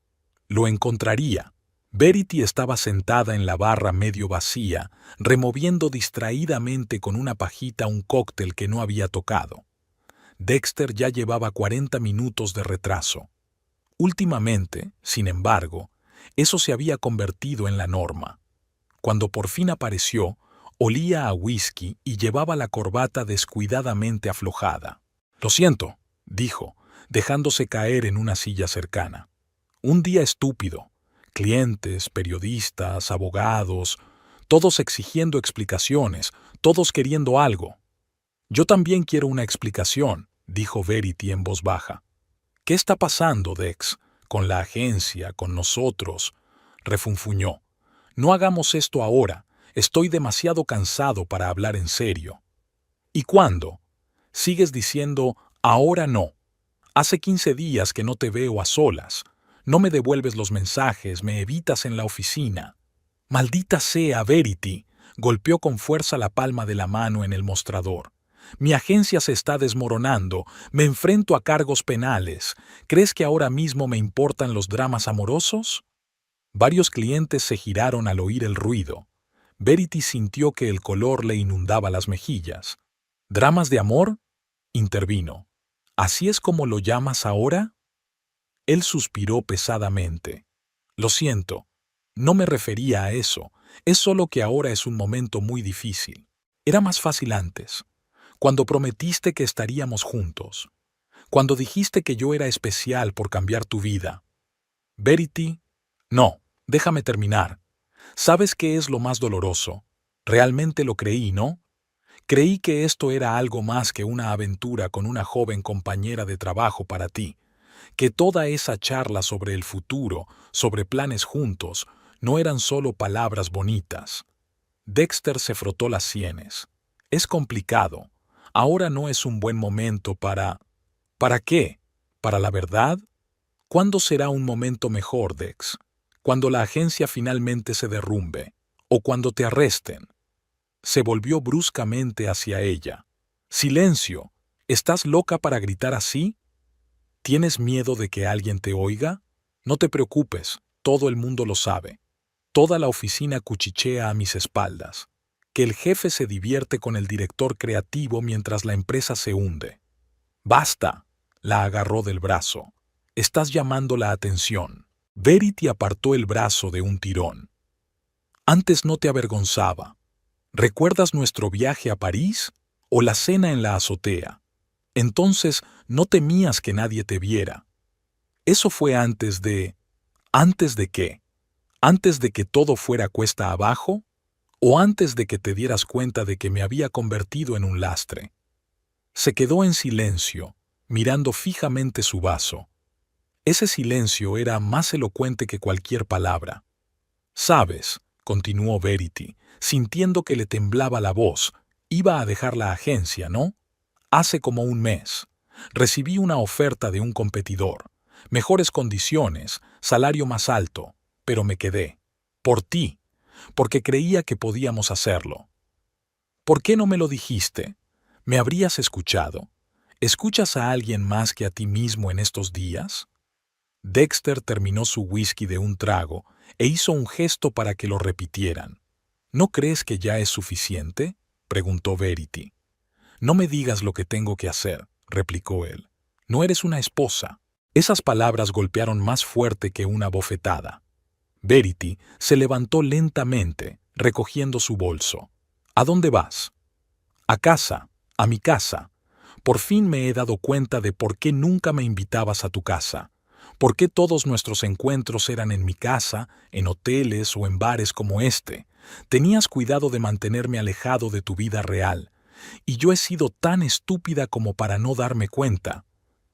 Lo encontraría. Verity estaba sentada en la barra medio vacía, removiendo distraídamente con una pajita un cóctel que no había tocado. Dexter ya llevaba 40 minutos de retraso. Últimamente, sin embargo, eso se había convertido en la norma. Cuando por fin apareció, olía a whisky y llevaba la corbata descuidadamente aflojada. «Lo siento», dijo, dejándose caer en una silla cercana. «Un día estúpido. Clientes, periodistas, abogados, todos exigiendo explicaciones, todos queriendo algo». «Yo también quiero una explicación», dijo Verity en voz baja. «¿Qué está pasando, Dex? Con la agencia, con nosotros», refunfuñó. «No hagamos esto ahora. Estoy demasiado cansado para hablar en serio». «¿Y cuándo? Sigues diciendo, ahora no. Hace 15 días que no te veo a solas. No me devuelves los mensajes, me evitas en la oficina». «Maldita sea, Verity», golpeó con fuerza la palma de la mano en el mostrador. «Mi agencia se está desmoronando, me enfrento a cargos penales. ¿Crees que ahora mismo me importan los dramas amorosos?» Varios clientes se giraron al oír el ruido. Verity sintió que el color le inundaba las mejillas. «¿Dramas de amor?», intervino. «¿Así es como lo llamas ahora?». Él suspiró pesadamente. «Lo siento, no me refería a eso. Es solo que ahora es un momento muy difícil. Era más fácil antes, cuando prometiste que estaríamos juntos, cuando dijiste que yo era especial por cambiar tu vida». «Verity, no, déjame terminar. ¿Sabes qué es lo más doloroso? Realmente lo creí, ¿no? Creí que esto era algo más que una aventura con una joven compañera de trabajo para ti, que toda esa charla sobre el futuro, sobre planes juntos, no eran solo palabras bonitas». Dexter se frotó las sienes. «Es complicado. Ahora no es un buen momento para... ¿Para qué? ¿Para la verdad? ¿Cuándo será un momento mejor, Dex? ¿Cuando la agencia finalmente se derrumbe? ¿O cuando te arresten?». Se volvió bruscamente hacia ella. «Silencio. ¿Estás loca para gritar así? ¿Tienes miedo de que alguien te oiga? No te preocupes, todo el mundo lo sabe. Toda la oficina cuchichea a mis espaldas. Que el jefe se divierte con el director creativo mientras la empresa se hunde». «Basta», la agarró del brazo. «Estás llamando la atención». Verity apartó el brazo de un tirón. «Antes no te avergonzaba. ¿Recuerdas nuestro viaje a París o la cena en la azotea? Entonces no temías que nadie te viera. Eso fue antes de... ¿Antes de qué? ¿Antes de que todo fuera cuesta abajo? ¿O antes de que te dieras cuenta de que me había convertido en un lastre?». Se quedó en silencio, mirando fijamente su vaso. Ese silencio era más elocuente que cualquier palabra. «Sabes», continuó Verity, sintiendo que le temblaba la voz, «iba a dejar la agencia, ¿no? Hace como un mes. Recibí una oferta de un competidor. Mejores condiciones, salario más alto, pero me quedé. Por ti, porque creía que podíamos hacerlo». «¿Por qué no me lo dijiste? ¿Me habrías escuchado? ¿Escuchas a alguien más que a ti mismo en estos días?». Dexter terminó su whisky de un trago e hizo un gesto para que lo repitieran. «¿No crees que ya es suficiente?», preguntó Verity. «No me digas lo que tengo que hacer», replicó él. «No eres una esposa». Esas palabras golpearon más fuerte que una bofetada. Verity se levantó lentamente, recogiendo su bolso. «¿A dónde vas?». «A casa, a mi casa. Por fin me he dado cuenta de por qué nunca me invitabas a tu casa. ¿Por qué todos nuestros encuentros eran en mi casa, en hoteles o en bares como este? Tenías cuidado de mantenerme alejado de tu vida real. Y yo he sido tan estúpida como para no darme cuenta».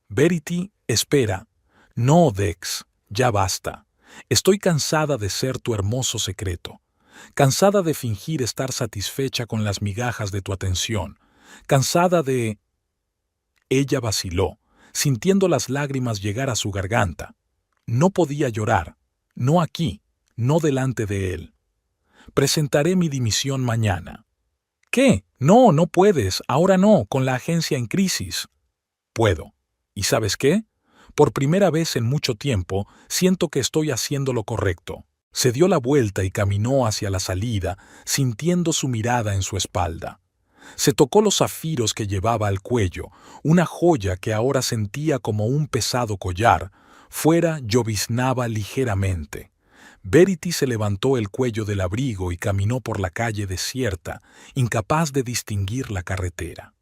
«Verity, espera». «No, Dex, ya basta. Estoy cansada de ser tu hermoso secreto. Cansada de fingir estar satisfecha con las migajas de tu atención. Cansada de...». Ella vaciló, sintiendo las lágrimas llegar a su garganta. No podía llorar, no aquí, no delante de él. Presentaré mi dimisión mañana. ¿Qué? No, no puedes, ahora no, con la agencia en crisis. Puedo. ¿Y sabes qué? Por primera vez en mucho tiempo, siento que estoy haciendo lo correcto. Se dio la vuelta y caminó hacia la salida, sintiendo su mirada en su espalda. Se tocó los zafiros que llevaba al cuello, una joya que ahora sentía como un pesado collar. Fuera lloviznaba ligeramente. Verity se levantó el cuello del abrigo y caminó por la calle desierta, incapaz de distinguir la carretera.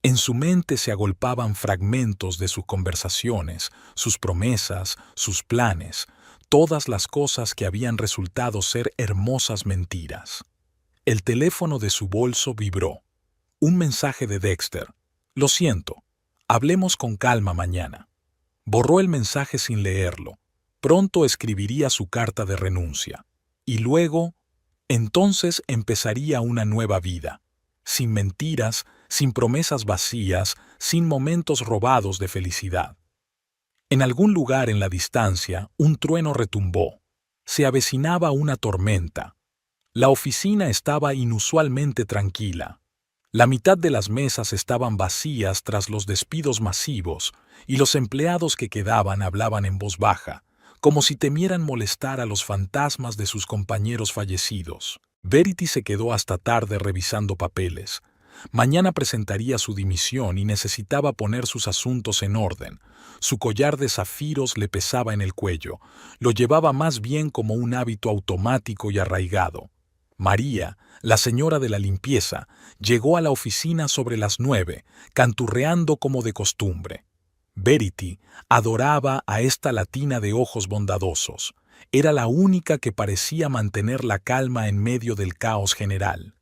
En su mente se agolpaban fragmentos de sus conversaciones, sus promesas, sus planes, todas las cosas que habían resultado ser hermosas mentiras. El teléfono de su bolso vibró. Un mensaje de Dexter. Lo siento. Hablemos con calma mañana. Borró el mensaje sin leerlo. Pronto escribiría su carta de renuncia. Y luego, entonces empezaría una nueva vida. Sin mentiras, sin promesas vacías, sin momentos robados de felicidad. En algún lugar en la distancia, un trueno retumbó. Se avecinaba una tormenta. La oficina estaba inusualmente tranquila. La mitad de las mesas estaban vacías tras los despidos masivos, y los empleados que quedaban hablaban en voz baja, como si temieran molestar a los fantasmas de sus compañeros fallecidos. Verity se quedó hasta tarde revisando papeles. Mañana presentaría su dimisión y necesitaba poner sus asuntos en orden. Su collar de zafiros le pesaba en el cuello. Lo llevaba más bien como un hábito automático y arraigado. María, la señora de la limpieza, llegó a la oficina sobre las 9, canturreando como de costumbre. Verity adoraba a esta latina de ojos bondadosos. Era la única que parecía mantener la calma en medio del caos general.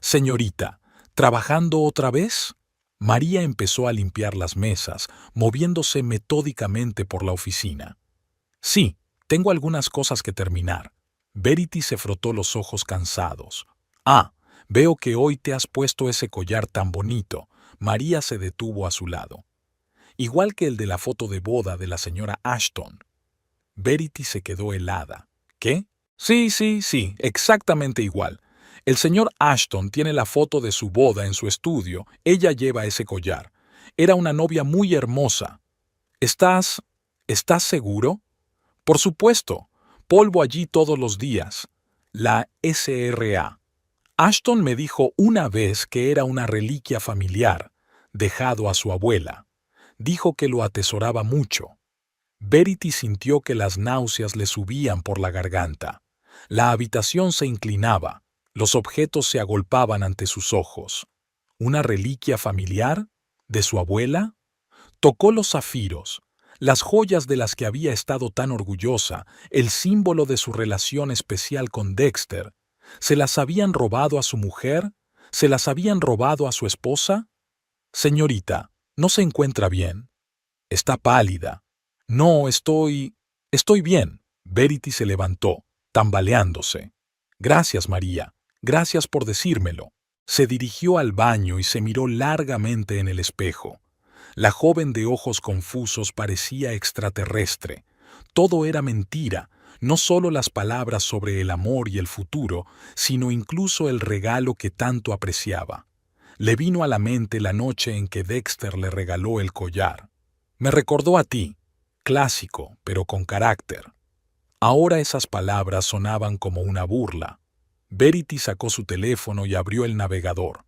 «Señorita, ¿trabajando otra vez?» María empezó a limpiar las mesas, moviéndose metódicamente por la oficina. «Sí, tengo algunas cosas que terminar». Verity se frotó los ojos cansados. «Ah, veo que hoy te has puesto ese collar tan bonito». María se detuvo a su lado. «Igual que el de la foto de boda de la señora Ashton». Verity se quedó helada. «¿Qué?» Sí, exactamente igual. El señor Ashton tiene la foto de su boda en su estudio. Ella lleva ese collar. Era una novia muy hermosa. ¿Estás seguro?» «Por supuesto. Polvo allí todos los días. La SRA. Ashton me dijo una vez que era una reliquia familiar, dejado a su abuela. Dijo que lo atesoraba mucho». Verity sintió que las náuseas le subían por la garganta. La habitación se inclinaba. Los objetos se agolpaban ante sus ojos. ¿Una reliquia familiar? ¿De su abuela? Tocó los zafiros, las joyas de las que había estado tan orgullosa, el símbolo de su relación especial con Dexter. ¿Se las habían robado a su mujer? ¿Se las habían robado a su esposa? «Señorita, ¿no se encuentra bien?» «Está pálida». «No, estoy bien». Verity se levantó, tambaleándose. «Gracias, María. Gracias por decírmelo». Se dirigió al baño y se miró largamente en el espejo. La joven de ojos confusos parecía extraterrestre. Todo era mentira, no solo las palabras sobre el amor y el futuro, sino incluso el regalo que tanto apreciaba. Le vino a la mente la noche en que Dexter le regaló el collar. «Me recordó a ti». Clásico, pero con carácter. Ahora esas palabras sonaban como una burla. Verity sacó su teléfono y abrió el navegador.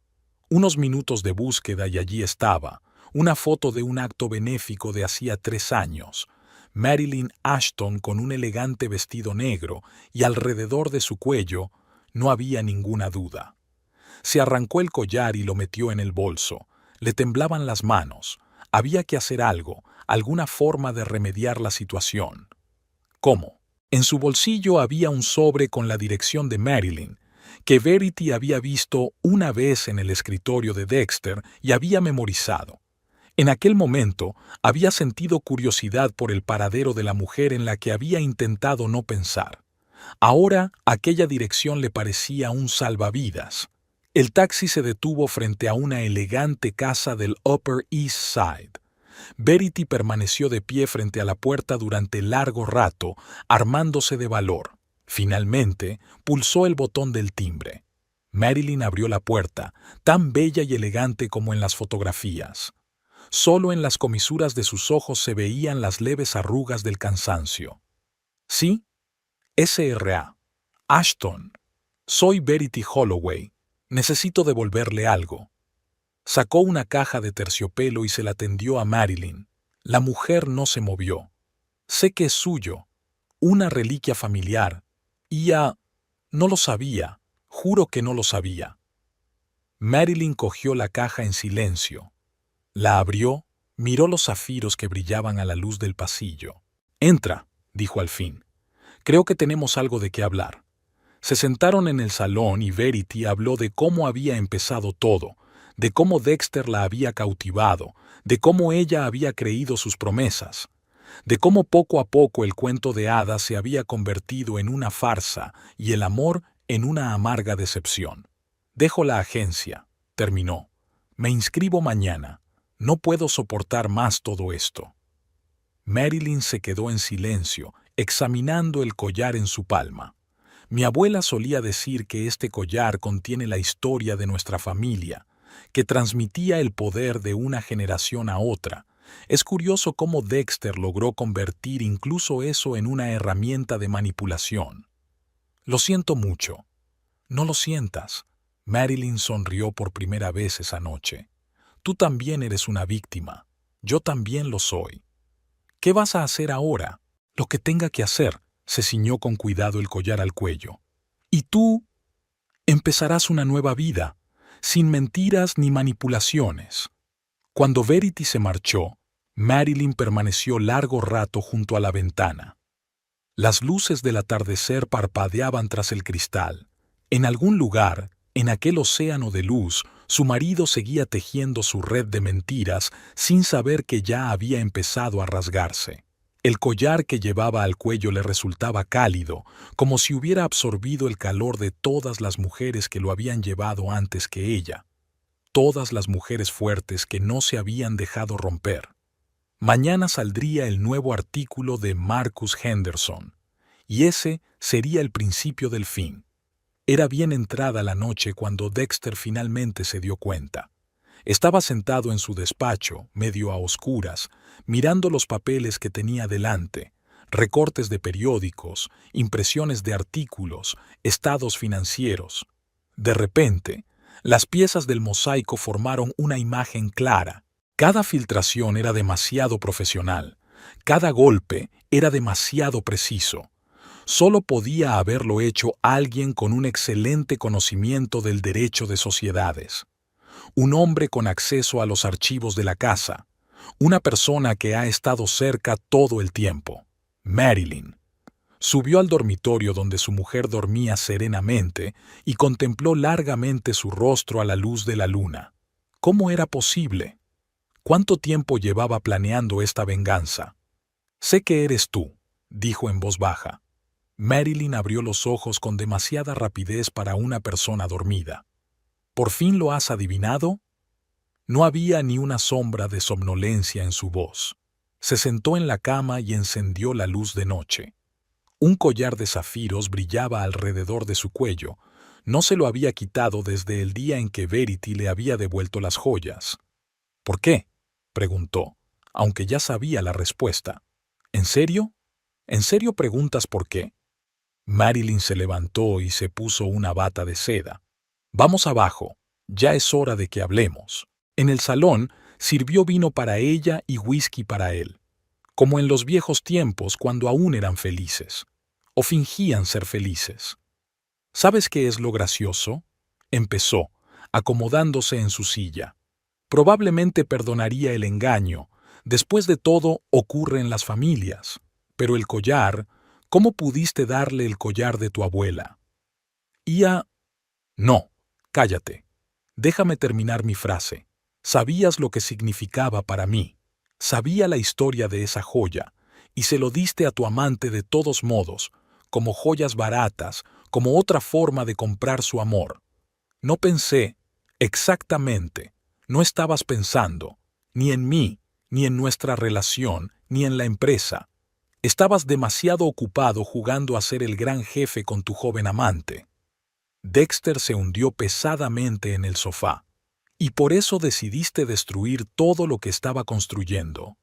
Unos minutos de búsqueda y allí estaba, una foto de un acto benéfico de hacía 3 años. Marilyn Ashton con un elegante vestido negro y alrededor de su cuello no había ninguna duda. Se arrancó el collar y lo metió en el bolso. Le temblaban las manos. Había que hacer algo, alguna forma de remediar la situación. ¿Cómo? En su bolsillo había un sobre con la dirección de Marilyn, que Verity había visto una vez en el escritorio de Dexter y había memorizado. En aquel momento había sentido curiosidad por el paradero de la mujer en la que había intentado no pensar. Ahora aquella dirección le parecía un salvavidas. El taxi se detuvo frente a una elegante casa del Upper East Side. Verity permaneció de pie frente a la puerta durante largo rato, armándose de valor. Finalmente, pulsó el botón del timbre. Marilyn abrió la puerta, tan bella y elegante como en las fotografías. Solo en las comisuras de sus ojos se veían las leves arrugas del cansancio. «Sí, S.R.A. Ashton. Soy Verity Holloway. Necesito devolverle algo». Sacó una caja de terciopelo y se la tendió a Marilyn. La mujer no se movió. «Sé que es suyo. Una reliquia familiar. Y ya... no lo sabía. Juro que no lo sabía». Marilyn cogió la caja en silencio. La abrió, miró los zafiros que brillaban a la luz del pasillo. «Entra», dijo al fin. «Creo que tenemos algo de qué hablar». Se sentaron en el salón y Verity habló de cómo había empezado todo, de cómo Dexter la había cautivado, de cómo ella había creído sus promesas, de cómo poco a poco el cuento de hadas se había convertido en una farsa y el amor en una amarga decepción. «Dejo la agencia», terminó. «Me inscribo mañana. No puedo soportar más todo esto». Marilyn se quedó en silencio, examinando el collar en su palma. «Mi abuela solía decir que este collar contiene la historia de nuestra familia, que transmitía el poder de una generación a otra. Es curioso cómo Dexter logró convertir incluso eso en una herramienta de manipulación». «Lo siento mucho». «No lo sientas». Marilyn sonrió por primera vez esa noche. «Tú también eres una víctima. Yo también lo soy». «¿Qué vas a hacer ahora?» «Lo que tenga que hacer», se ciñó con cuidado el collar al cuello. «Y tú empezarás una nueva vida, sin mentiras ni manipulaciones». Cuando Verity se marchó, Marilyn permaneció largo rato junto a la ventana. Las luces del atardecer parpadeaban tras el cristal. En algún lugar, en aquel océano de luz, su marido seguía tejiendo su red de mentiras sin saber que ya había empezado a rasgarse. El collar que llevaba al cuello le resultaba cálido, como si hubiera absorbido el calor de todas las mujeres que lo habían llevado antes que ella. Todas las mujeres fuertes que no se habían dejado romper. Mañana saldría el nuevo artículo de Marcus Henderson, y ese sería el principio del fin. Era bien entrada la noche cuando Dexter finalmente se dio cuenta. Estaba sentado en su despacho, medio a oscuras, mirando los papeles que tenía delante, recortes de periódicos, impresiones de artículos, estados financieros. De repente, las piezas del mosaico formaron una imagen clara. Cada filtración era demasiado profesional, cada golpe era demasiado preciso. Solo podía haberlo hecho alguien con un excelente conocimiento del derecho de sociedades. Un hombre con acceso a los archivos de la casa. Una persona que ha estado cerca todo el tiempo. Marilyn. Subió al dormitorio donde su mujer dormía serenamente y contempló largamente su rostro a la luz de la luna. ¿Cómo era posible? ¿Cuánto tiempo llevaba planeando esta venganza? «Sé que eres tú», dijo en voz baja. Marilyn abrió los ojos con demasiada rapidez para una persona dormida. «¿Por fin lo has adivinado?» No había ni una sombra de somnolencia en su voz. Se sentó en la cama y encendió la luz de noche. Un collar de zafiros brillaba alrededor de su cuello. No se lo había quitado desde el día en que Verity le había devuelto las joyas. «¿Por qué?», preguntó, aunque ya sabía la respuesta. «¿En serio? ¿En serio preguntas por qué?» Marilyn se levantó y se puso una bata de seda. «Vamos abajo. Ya es hora de que hablemos». En el salón sirvió vino para ella y whisky para él, como en los viejos tiempos cuando aún eran felices, o fingían ser felices. «¿Sabes qué es lo gracioso?», empezó, acomodándose en su silla. «Probablemente perdonaría el engaño. Después de todo, ocurre en las familias. Pero el collar, ¿cómo pudiste darle el collar de tu abuela?» «No, cállate. Déjame terminar mi frase. Sabías lo que significaba para mí. Sabía la historia de esa joya, y se lo diste a tu amante de todos modos, como joyas baratas, como otra forma de comprar su amor. No pensé, exactamente, no estabas pensando, ni en mí, ni en nuestra relación, ni en la empresa. Estabas demasiado ocupado jugando a ser el gran jefe con tu joven amante. Dexter se hundió pesadamente en el sofá. Y por eso decidiste destruir todo lo que estaba construyendo.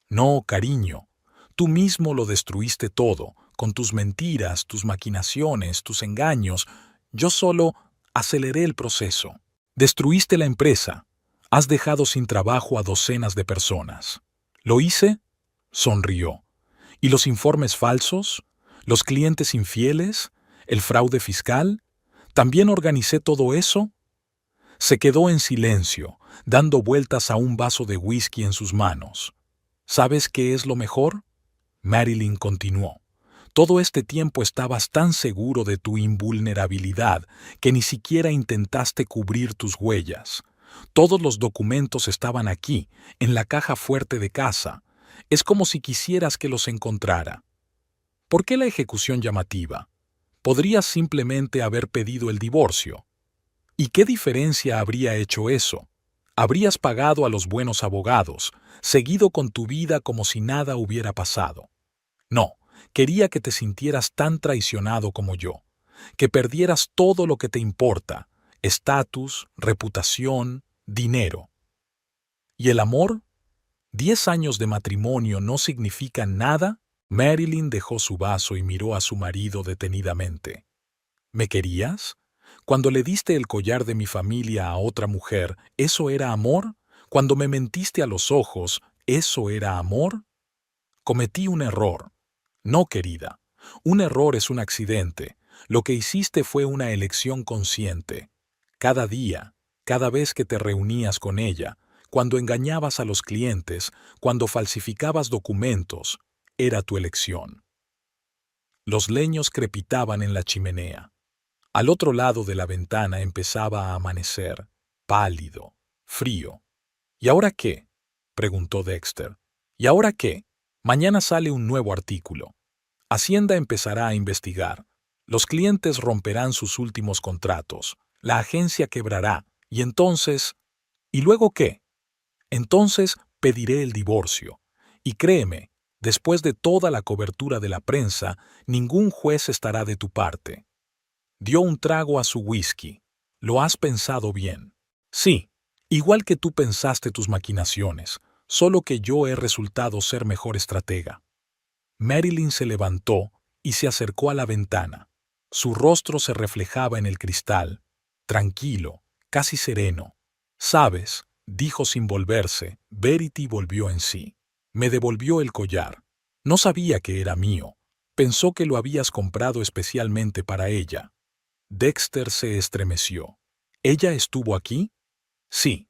No, cariño, tú mismo lo destruiste todo, con tus mentiras, tus maquinaciones, tus engaños. Yo solo aceleré el proceso. Destruiste la empresa. Has dejado sin trabajo a docenas de personas. ¿Lo hice? Sonrió. ¿Y los informes falsos? ¿Los clientes infieles? ¿El fraude fiscal? ¿También organicé todo eso? Se quedó en silencio, dando vueltas a un vaso de whisky en sus manos. ¿Sabes qué es lo mejor? Marilyn continuó. Todo este tiempo estabas tan seguro de tu invulnerabilidad que ni siquiera intentaste cubrir tus huellas. Todos los documentos estaban aquí, en la caja fuerte de casa. Es como si quisieras que los encontrara. ¿Por qué la ejecución llamativa? Podrías simplemente haber pedido el divorcio. ¿Y qué diferencia habría hecho eso? Habrías pagado a los buenos abogados, seguido con tu vida como si nada hubiera pasado. No, quería que te sintieras tan traicionado como yo, que perdieras todo lo que te importa, estatus, reputación, dinero. ¿Y el amor? ¿10 años de matrimonio no significan nada? Marilyn dejó su vaso y miró a su marido detenidamente. ¿Me querías? Cuando le diste el collar de mi familia a otra mujer, ¿eso era amor? Cuando me mentiste a los ojos, ¿eso era amor? Cometí un error. No, querida. Un error es un accidente. Lo que hiciste fue una elección consciente. Cada día, cada vez que te reunías con ella, cuando engañabas a los clientes, cuando falsificabas documentos, era tu elección. Los leños crepitaban en la chimenea. Al otro lado de la ventana empezaba a amanecer, pálido, frío. ¿Y ahora qué? Preguntó Dexter. ¿Y ahora qué? Mañana sale un nuevo artículo. Hacienda empezará a investigar. Los clientes romperán sus últimos contratos. La agencia quebrará. Y entonces... ¿Y luego qué? Entonces pediré el divorcio. Y créeme, después de toda la cobertura de la prensa, ningún juez estará de tu parte. Dio un trago a su whisky. ¿Lo has pensado bien? Sí, igual que tú pensaste tus maquinaciones, solo que yo he resultado ser mejor estratega. Marilyn se levantó y se acercó a la ventana. Su rostro se reflejaba en el cristal, tranquilo, casi sereno. «Sabes», dijo sin volverse, Verity volvió en sí. «Me devolvió el collar. No sabía que era mío. Pensó que lo habías comprado especialmente para ella». Dexter se estremeció. ¿Ella estuvo aquí? Sí.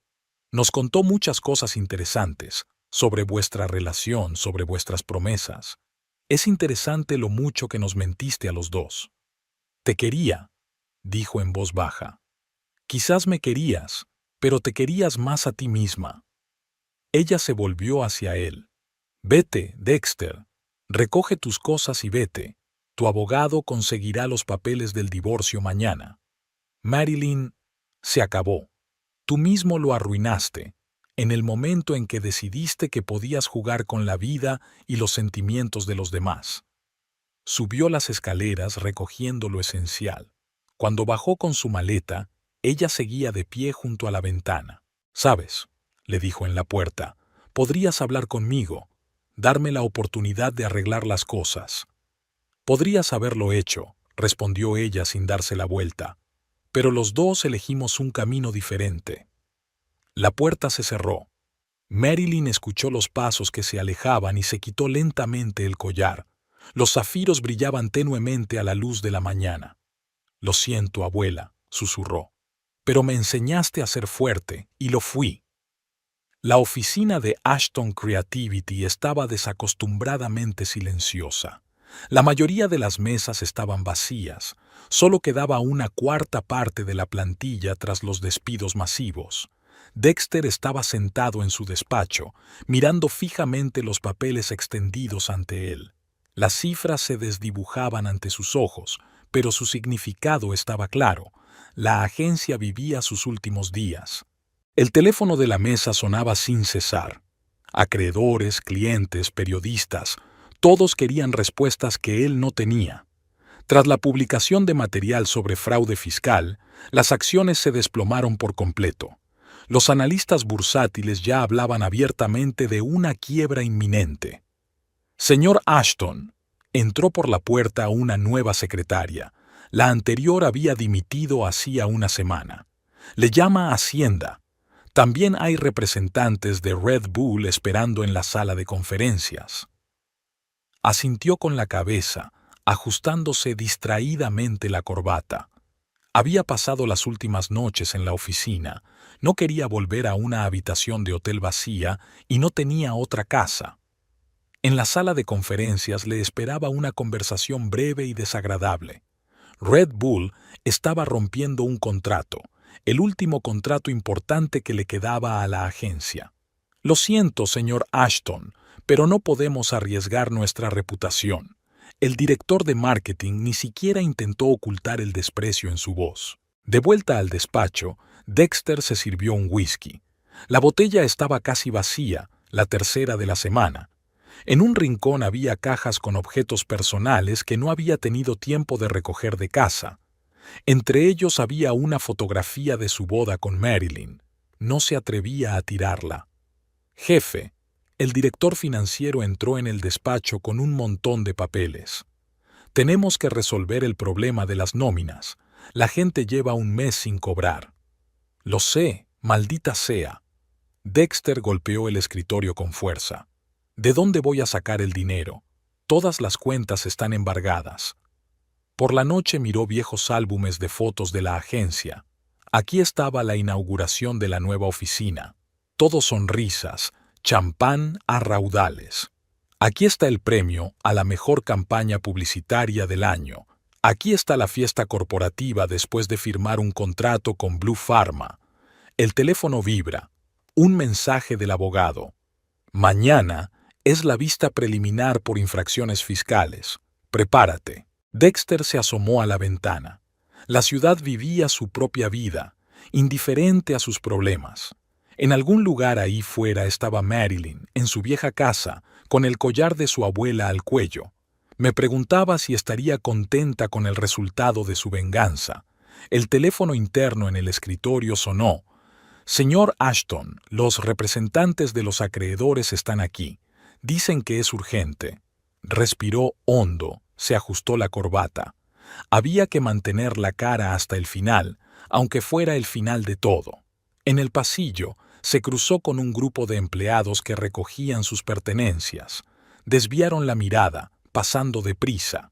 Nos contó muchas cosas interesantes, sobre vuestra relación, sobre vuestras promesas. Es interesante lo mucho que nos mentiste a los dos. Te quería, dijo en voz baja. Quizás me querías, pero te querías más a ti misma. Ella se volvió hacia él. Vete, Dexter. Recoge tus cosas y vete. Tu abogado conseguirá los papeles del divorcio mañana. Marilyn, se acabó. Tú mismo lo arruinaste, en el momento en que decidiste que podías jugar con la vida y los sentimientos de los demás. Subió las escaleras recogiendo lo esencial. Cuando bajó con su maleta, ella seguía de pie junto a la ventana. «¿Sabes?», le dijo en la puerta, «podrías hablar conmigo, darme la oportunidad de arreglar las cosas». «Podrías haberlo hecho», respondió ella sin darse la vuelta, «pero los dos elegimos un camino diferente». La puerta se cerró. Marilyn escuchó los pasos que se alejaban y se quitó lentamente el collar. Los zafiros brillaban tenuemente a la luz de la mañana. «Lo siento, abuela», susurró, «pero me enseñaste a ser fuerte, y lo fui». La oficina de Ashton Creativity estaba desacostumbradamente silenciosa. La mayoría de las mesas estaban vacías. Solo quedaba una cuarta parte de la plantilla tras los despidos masivos. Dexter estaba sentado en su despacho, mirando fijamente los papeles extendidos ante él. Las cifras se desdibujaban ante sus ojos, pero su significado estaba claro. La agencia vivía sus últimos días. El teléfono de la mesa sonaba sin cesar. Acreedores, clientes, periodistas, todos querían respuestas que él no tenía. Tras la publicación de material sobre fraude fiscal, las acciones se desplomaron por completo. Los analistas bursátiles ya hablaban abiertamente de una quiebra inminente. Señor Ashton, entró por la puerta una nueva secretaria. La anterior había dimitido hacía una semana. Le llama a Hacienda. También hay representantes de Red Bull esperando en la sala de conferencias. Asintió con la cabeza, ajustándose distraídamente la corbata. Había pasado las últimas noches en la oficina, no quería volver a una habitación de hotel vacía y no tenía otra casa. En la sala de conferencias le esperaba una conversación breve y desagradable. Red Bull estaba rompiendo un contrato, el último contrato importante que le quedaba a la agencia. Lo siento, señor Ashton, pero no podemos arriesgar nuestra reputación. El director de marketing ni siquiera intentó ocultar el desprecio en su voz. De vuelta al despacho, Dexter se sirvió un whisky. La botella estaba casi vacía, la tercera de la semana. En un rincón había cajas con objetos personales que no había tenido tiempo de recoger de casa. Entre ellos había una fotografía de su boda con Marilyn. No se atrevía a tirarla. Jefe, el director financiero entró en el despacho con un montón de papeles. Tenemos que resolver el problema de las nóminas. La gente lleva un mes sin cobrar. Lo sé, maldita sea. Dexter golpeó el escritorio con fuerza. ¿De dónde voy a sacar el dinero? Todas las cuentas están embargadas. Por la noche miró viejos álbumes de fotos de la agencia. Aquí estaba la inauguración de la nueva oficina. Todo sonrisas, champán a raudales. Aquí está el premio a la mejor campaña publicitaria del año. Aquí está la fiesta corporativa después de firmar un contrato con Blue Pharma. El teléfono vibra. Un mensaje del abogado. Mañana es la vista preliminar por infracciones fiscales. Prepárate. Dexter se asomó a la ventana. La ciudad vivía su propia vida, indiferente a sus problemas. En algún lugar ahí fuera estaba Marilyn, en su vieja casa, con el collar de su abuela al cuello. Me preguntaba si estaría contenta con el resultado de su venganza. El teléfono interno en el escritorio sonó. Señor Ashton, los representantes de los acreedores están aquí. Dicen que es urgente. Respiró hondo, se ajustó la corbata. Había que mantener la cara hasta el final, aunque fuera el final de todo. En el pasillo, se cruzó con un grupo de empleados que recogían sus pertenencias. Desviaron la mirada, pasando deprisa.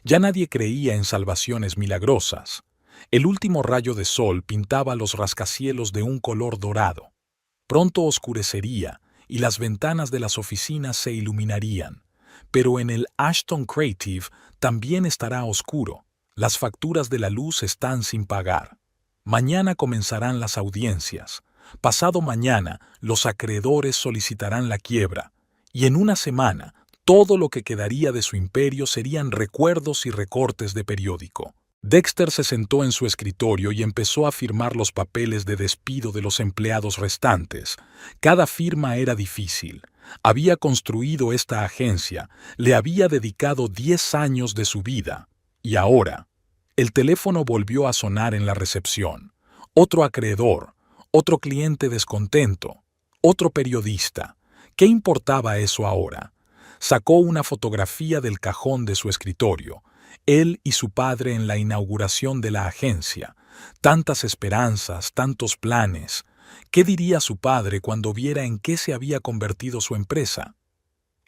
Ya nadie creía en salvaciones milagrosas. El último rayo de sol pintaba los rascacielos de un color dorado. Pronto oscurecería y las ventanas de las oficinas se iluminarían. Pero en el Ashton Creative también estará oscuro. Las facturas de la luz están sin pagar. Mañana comenzarán las audiencias. Pasado mañana, los acreedores solicitarán la quiebra. Y en una semana, todo lo que quedaría de su imperio serían recuerdos y recortes de periódico. Dexter se sentó en su escritorio y empezó a firmar los papeles de despido de los empleados restantes. Cada firma era difícil. Había construido esta agencia, le había dedicado 10 años de su vida. Y ahora, el teléfono volvió a sonar en la recepción. Otro acreedor, otro cliente descontento, otro periodista. ¿Qué importaba eso ahora? Sacó una fotografía del cajón de su escritorio. Él y su padre en la inauguración de la agencia. Tantas esperanzas, tantos planes. ¿Qué diría su padre cuando viera en qué se había convertido su empresa?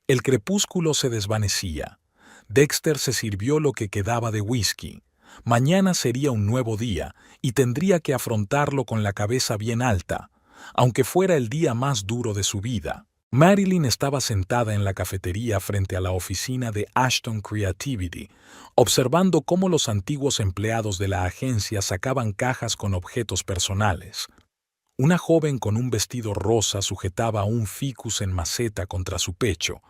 El crepúsculo se desvanecía. Dexter se sirvió lo que quedaba de whisky. Mañana sería un nuevo día y tendría que afrontarlo con la cabeza bien alta, aunque fuera el día más duro de su vida. Marilyn estaba sentada en la cafetería frente a la oficina de Ashton Creativity, observando cómo los antiguos empleados de la agencia sacaban cajas con objetos personales. Una joven con un vestido rosa sujetaba un ficus en maceta contra su pecho.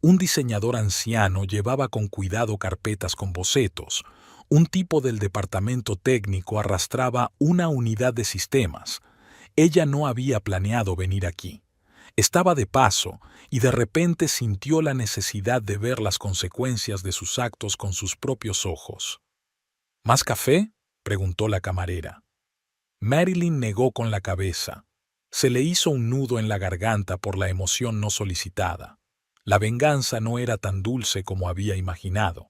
Un diseñador anciano llevaba con cuidado carpetas con bocetos. Un tipo del departamento técnico arrastraba una unidad de sistemas. Ella no había planeado venir aquí. Estaba de paso y de repente sintió la necesidad de ver las consecuencias de sus actos con sus propios ojos. ¿Más café?, preguntó la camarera. Marilyn negó con la cabeza. Se le hizo un nudo en la garganta por la emoción no solicitada. La venganza no era tan dulce como había imaginado.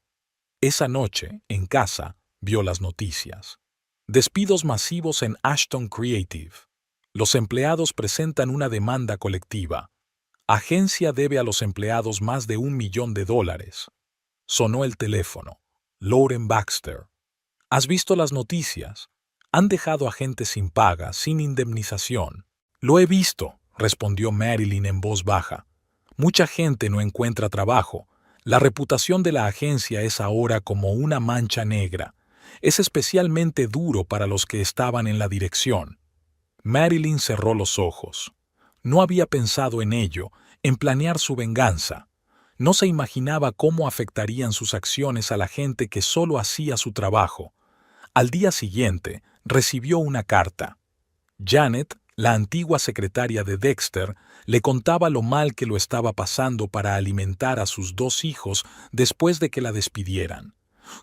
Esa noche, en casa, vio las noticias. Despidos masivos en Ashton Creative. Los empleados presentan una demanda colectiva. Agencia debe a los empleados más de $1 millón. Sonó el teléfono. Lauren Baxter. ¿Has visto las noticias? Han dejado a gente sin paga, sin indemnización. Lo he visto, respondió Marilyn en voz baja. Mucha gente no encuentra trabajo. La reputación de la agencia es ahora como una mancha negra. Es especialmente duro para los que estaban en la dirección. Marilyn cerró los ojos. No había pensado en ello, en planear su venganza. No se imaginaba cómo afectarían sus acciones a la gente que solo hacía su trabajo. Al día siguiente, recibió una carta. Janet, la antigua secretaria de Dexter, le contaba lo mal que lo estaba pasando para alimentar a sus 2 hijos después de que la despidieran.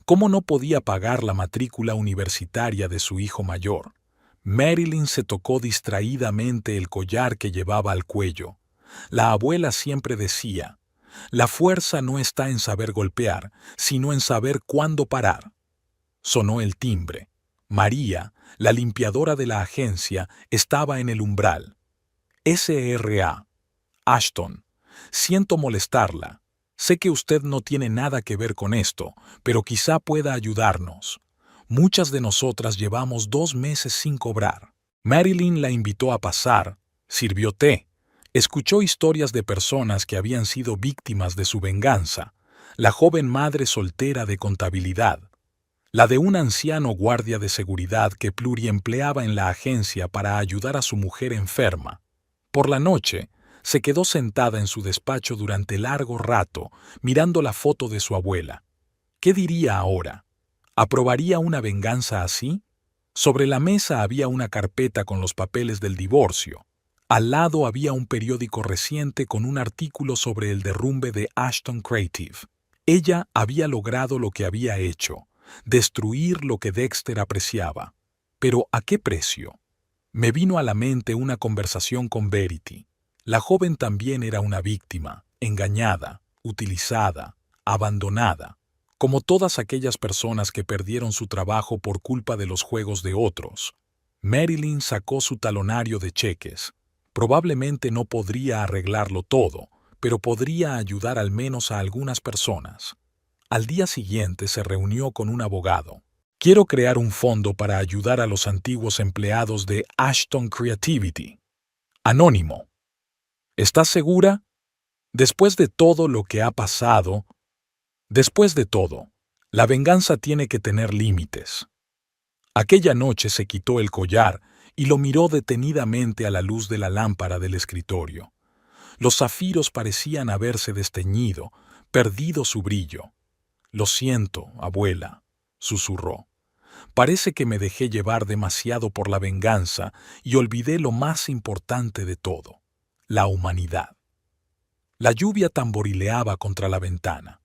Cómo no podía pagar la matrícula universitaria de su hijo mayor. Marilyn se tocó distraídamente el collar que llevaba al cuello. La abuela siempre decía, la fuerza no está en saber golpear, sino en saber cuándo parar. Sonó el timbre. María, la limpiadora de la agencia, estaba en el umbral. S.R.A. Ashton, siento molestarla. Sé que usted no tiene nada que ver con esto, pero quizá pueda ayudarnos. Muchas de nosotras llevamos 2 meses sin cobrar. Marilyn la invitó a pasar, sirvió té, escuchó historias de personas que habían sido víctimas de su venganza, la joven madre soltera de contabilidad, la de un anciano guardia de seguridad que pluriempleaba en la agencia para ayudar a su mujer enferma. Por la noche, se quedó sentada en su despacho durante largo rato, mirando la foto de su abuela. ¿Qué diría ahora? ¿Aprobaría una venganza así? Sobre la mesa había una carpeta con los papeles del divorcio. Al lado había un periódico reciente con un artículo sobre el derrumbe de Ashton Creative. Ella había logrado lo que había hecho, destruir lo que Dexter apreciaba. Pero ¿a qué precio? Me vino a la mente una conversación con Verity. La joven también era una víctima, engañada, utilizada, abandonada, como todas aquellas personas que perdieron su trabajo por culpa de los juegos de otros. Marilyn sacó su talonario de cheques. Probablemente no podría arreglarlo todo, pero podría ayudar al menos a algunas personas. Al día siguiente se reunió con un abogado. Quiero crear un fondo para ayudar a los antiguos empleados de Ashton Creativity. Anónimo. ¿Estás segura? Después de todo lo que ha pasado, la venganza tiene que tener límites. Aquella noche se quitó el collar y lo miró detenidamente a la luz de la lámpara del escritorio. Los zafiros parecían haberse desteñido, perdido su brillo. Lo siento, abuela, susurró. Parece que me dejé llevar demasiado por la venganza y olvidé lo más importante de todo, la humanidad. La lluvia tamborileaba contra la ventana.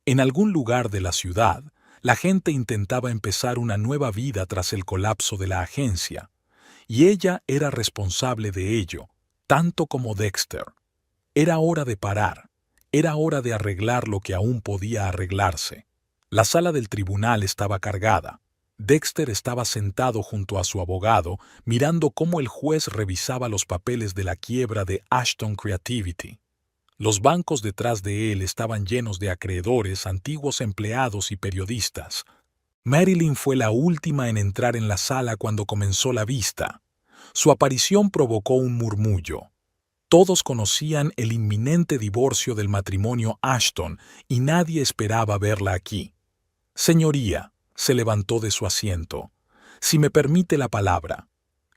En algún lugar de la ciudad, la gente intentaba empezar una nueva vida tras el colapso de la agencia, y ella era responsable de ello, tanto como Dexter. Era hora de parar, era hora de arreglar lo que aún podía arreglarse. La sala del tribunal estaba cargada. Dexter estaba sentado junto a su abogado, mirando cómo el juez revisaba los papeles de la quiebra de Ashton Creativity. Los bancos detrás de él estaban llenos de acreedores, antiguos empleados y periodistas. Marilyn fue la última en entrar en la sala cuando comenzó la vista. Su aparición provocó un murmullo. Todos conocían el inminente divorcio del matrimonio Ashton y nadie esperaba verla aquí. Señoría, se levantó de su asiento. Si me permite la palabra.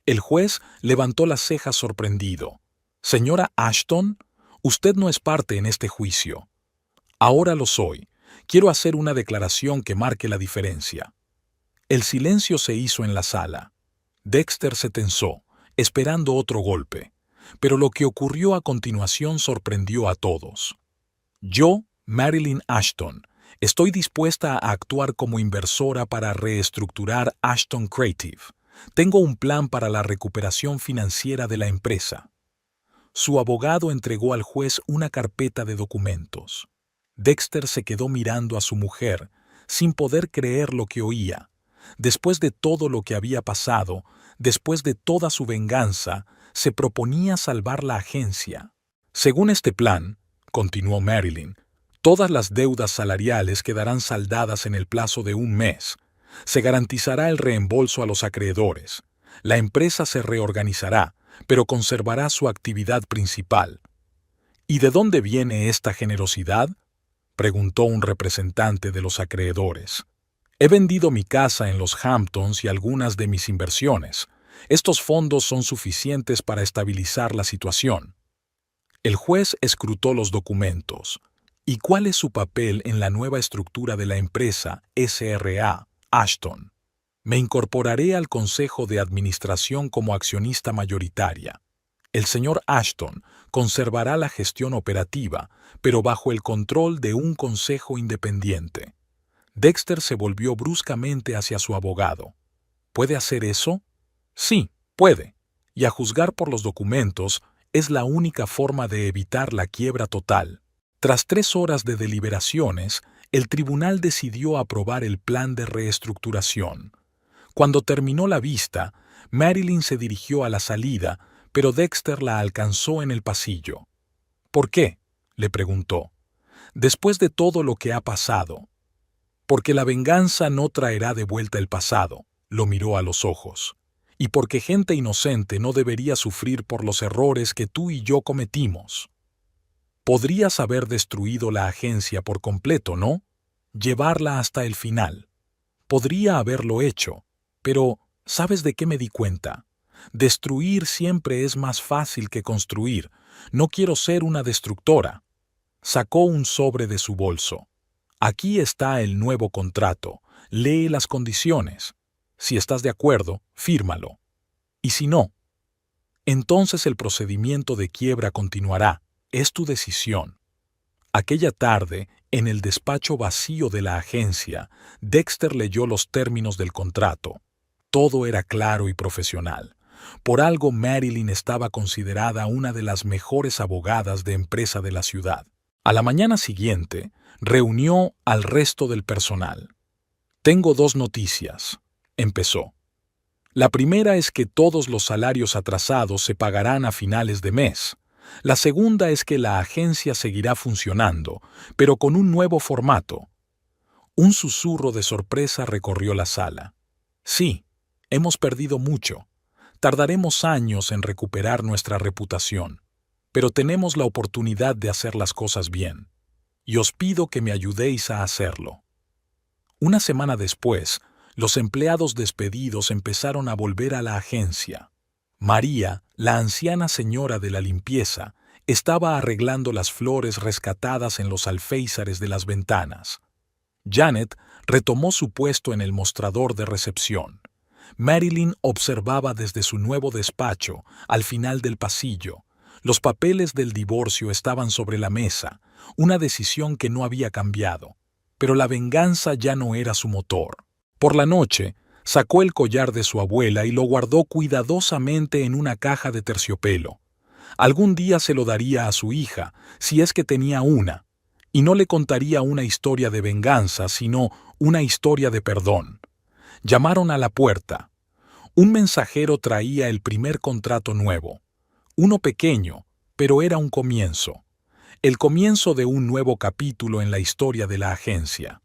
El juez levantó las cejas sorprendido. Señora Ashton, usted no es parte en este juicio. Ahora lo soy. Quiero hacer una declaración que marque la diferencia. El silencio se hizo en la sala. Dexter se tensó, esperando otro golpe. pero lo que ocurrió a continuación sorprendió a todos. Yo, Marilyn Ashton, estoy dispuesta a actuar como inversora para reestructurar Ashton Creative. Tengo un plan para la recuperación financiera de la empresa. Su abogado entregó al juez una carpeta de documentos. Dexter se quedó mirando a su mujer, sin poder creer lo que oía. Después de todo lo que había pasado, después de toda su venganza, se proponía salvar la agencia. Según este plan, continuó Marilyn, todas las deudas salariales quedarán saldadas en el plazo de un mes. Se garantizará el reembolso a los acreedores. La empresa se reorganizará, pero conservará su actividad principal. ¿Y de dónde viene esta generosidad?, preguntó un representante de los acreedores. He vendido mi casa en los Hamptons y algunas de mis inversiones. Estos fondos son suficientes para estabilizar la situación. El juez escrutó los documentos. ¿Y cuál es su papel en la nueva estructura de la empresa SRA, Ashton? Me incorporaré al Consejo de Administración como accionista mayoritaria. El señor Ashton conservará la gestión operativa, pero bajo el control de un consejo independiente. Dexter se volvió bruscamente hacia su abogado. ¿Puede hacer eso? Sí, puede. Y a juzgar por los documentos, es la única forma de evitar la quiebra total. Tras 3 horas de deliberaciones, el tribunal decidió aprobar el plan de reestructuración. Cuando terminó la vista, Marilyn se dirigió a la salida, pero Dexter la alcanzó en el pasillo. ¿Por qué?, le preguntó. Después de todo lo que ha pasado. Porque la venganza no traerá de vuelta el pasado, lo miró a los ojos. Y porque gente inocente no debería sufrir por los errores que tú y yo cometimos. Podrías haber destruido la agencia por completo, ¿no? Llevarla hasta el final. Podría haberlo hecho, pero ¿sabes de qué me di cuenta? Destruir siempre es más fácil que construir. No quiero ser una destructora. Sacó un sobre de su bolso. Aquí está el nuevo contrato. Lee las condiciones. Si estás de acuerdo, fírmalo. Y si no, entonces el procedimiento de quiebra continuará. Es tu decisión. Aquella tarde, en el despacho vacío de la agencia, Dexter leyó los términos del contrato. Todo era claro y profesional. Por algo Marilyn estaba considerada una de las mejores abogadas de empresa de la ciudad. A la mañana siguiente, reunió al resto del personal. Tengo 2 noticias, empezó. La primera es que todos los salarios atrasados se pagarán a finales de mes. La segunda es que la agencia seguirá funcionando, pero con un nuevo formato. Un susurro de sorpresa recorrió la sala. Sí, hemos perdido mucho. Tardaremos años en recuperar nuestra reputación, pero tenemos la oportunidad de hacer las cosas bien. Y os pido que me ayudéis a hacerlo. Una semana después, los empleados despedidos empezaron a volver a la agencia. María, la anciana señora de la limpieza, estaba arreglando las flores rescatadas en los alféizares de las ventanas. Janet retomó su puesto en el mostrador de recepción. Marilyn observaba desde su nuevo despacho, al final del pasillo. Los papeles del divorcio estaban sobre la mesa, una decisión que no había cambiado. Pero la venganza ya no era su motor. Por la noche, sacó el collar de su abuela y lo guardó cuidadosamente en una caja de terciopelo. Algún día se lo daría a su hija, si es que tenía una, y no le contaría una historia de venganza, sino una historia de perdón. Llamaron a la puerta. Un mensajero traía el primer contrato nuevo. Uno pequeño, pero era un comienzo. El comienzo de un nuevo capítulo en la historia de la agencia.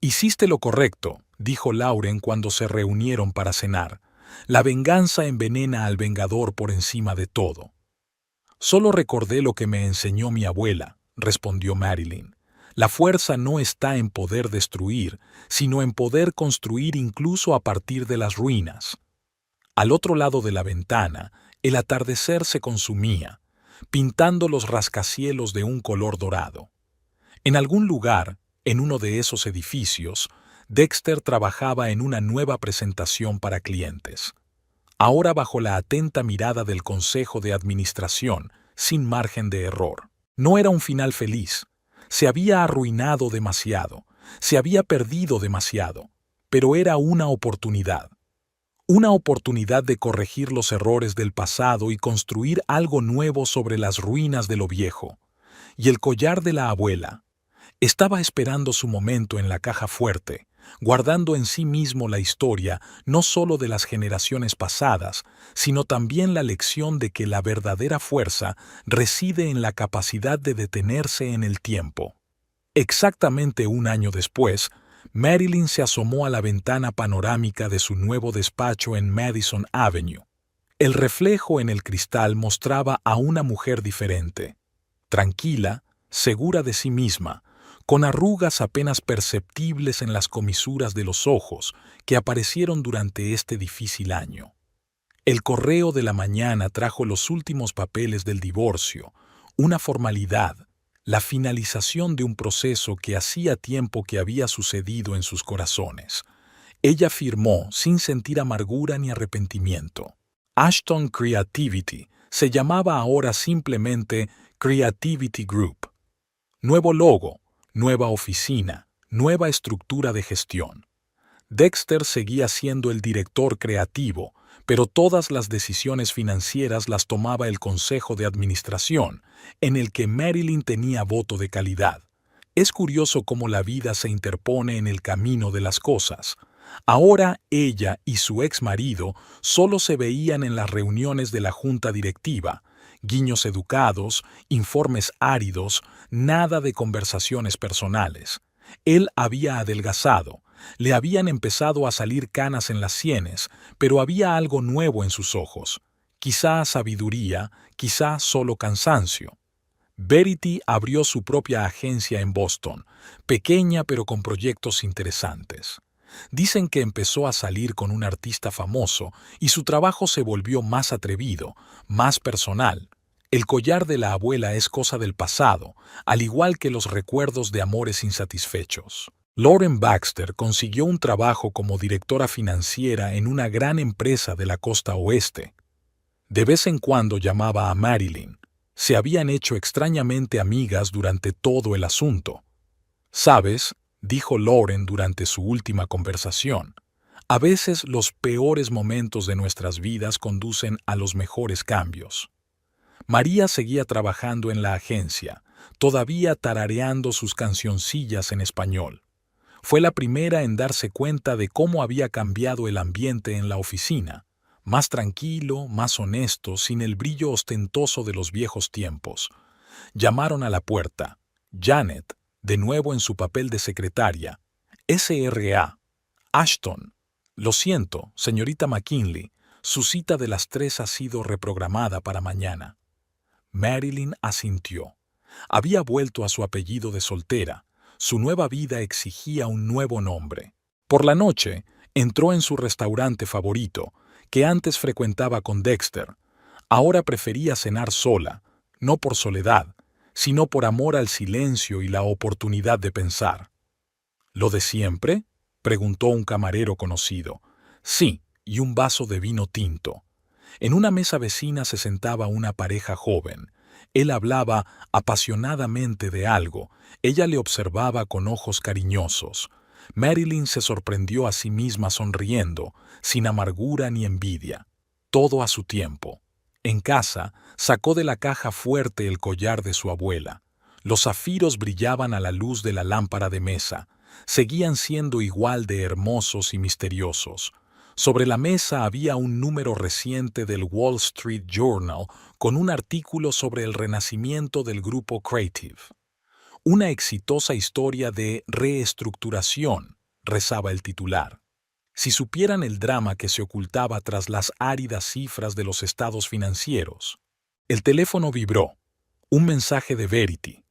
Hiciste lo correcto, dijo Lauren cuando se reunieron para cenar. La venganza envenena al vengador por encima de todo. Solo recordé lo que me enseñó mi abuela, respondió Marilyn. La fuerza no está en poder destruir, sino en poder construir incluso a partir de las ruinas. Al otro lado de la ventana, el atardecer se consumía, pintando los rascacielos de un color dorado. En algún lugar, en uno de esos edificios, Dexter trabajaba en una nueva presentación para clientes. ahora bajo la atenta mirada del Consejo de Administración, sin margen de error. No era un final feliz. Se había arruinado demasiado, se había perdido demasiado, pero era una oportunidad. Una oportunidad de corregir los errores del pasado y construir algo nuevo sobre las ruinas de lo viejo. Y el collar de la abuela estaba esperando su momento en la caja fuerte, guardando en sí mismo la historia no solo de las generaciones pasadas, sino también la lección de que la verdadera fuerza reside en la capacidad de detenerse en el tiempo. Exactamente un año después, Marilyn se asomó a la ventana panorámica de su nuevo despacho en Madison Avenue. El reflejo en el cristal mostraba a una mujer diferente, tranquila, segura de sí misma, con arrugas apenas perceptibles en las comisuras de los ojos que aparecieron durante este difícil año. El correo de la mañana trajo los últimos papeles del divorcio, una formalidad, la finalización de un proceso que hacía tiempo que había sucedido en sus corazones. Ella firmó sin sentir amargura ni arrepentimiento. Ashton Creativity se llamaba ahora simplemente Creativity Group. Nuevo logo, nueva oficina, nueva estructura de gestión. Dexter seguía siendo el director creativo, pero todas las decisiones financieras las tomaba el Consejo de Administración, en el que Marilyn tenía voto de calidad. Es curioso cómo la vida se interpone en el camino de las cosas. Ahora ella y su ex marido solo se veían en las reuniones de la junta directiva, guiños educados, informes áridos, nada de conversaciones personales. Él había adelgazado, le habían empezado a salir canas en las sienes, pero había algo nuevo en sus ojos. Quizá sabiduría, quizá solo cansancio. Verity abrió su propia agencia en Boston, pequeña pero con proyectos interesantes. Dicen que empezó a salir con un artista famoso y su trabajo se volvió más atrevido, más personal. El collar de la abuela es cosa del pasado, al igual que los recuerdos de amores insatisfechos. Lauren Baxter consiguió un trabajo como directora financiera en una gran empresa de la costa oeste. De vez en cuando llamaba a Marilyn. Se habían hecho extrañamente amigas durante todo el asunto. «¿Sabes?», dijo Lauren durante su última conversación, «a veces los peores momentos de nuestras vidas conducen a los mejores cambios». María seguía trabajando en la agencia, todavía tarareando sus cancioncillas en español. Fue la primera en darse cuenta de cómo había cambiado el ambiente en la oficina, más tranquilo, más honesto, sin el brillo ostentoso de los viejos tiempos. Llamaron a la puerta. Janet, de nuevo en su papel de secretaria. SRA. Ashton. Lo siento, señorita McKinley, su cita de las 3 ha sido reprogramada para mañana. Marilyn asintió. Había vuelto a su apellido de soltera. Su nueva vida exigía un nuevo nombre. Por la noche, entró en su restaurante favorito, que antes frecuentaba con Dexter. Ahora prefería cenar sola, no por soledad, sino por amor al silencio y la oportunidad de pensar. ¿Lo de siempre?, preguntó un camarero conocido. Sí, y un vaso de vino tinto. En una mesa vecina se sentaba una pareja joven. Él hablaba apasionadamente de algo. Ella le observaba con ojos cariñosos. Marilyn se sorprendió a sí misma sonriendo, sin amargura ni envidia. Todo a su tiempo. En casa, sacó de la caja fuerte el collar de su abuela. Los zafiros brillaban a la luz de la lámpara de mesa. Seguían siendo igual de hermosos y misteriosos. Sobre la mesa había un número reciente del Wall Street Journal con un artículo sobre el renacimiento del grupo Creative. Una exitosa historia de reestructuración, rezaba el titular. Si supieran el drama que se ocultaba tras las áridas cifras de los estados financieros. El teléfono vibró. Un mensaje de Verity.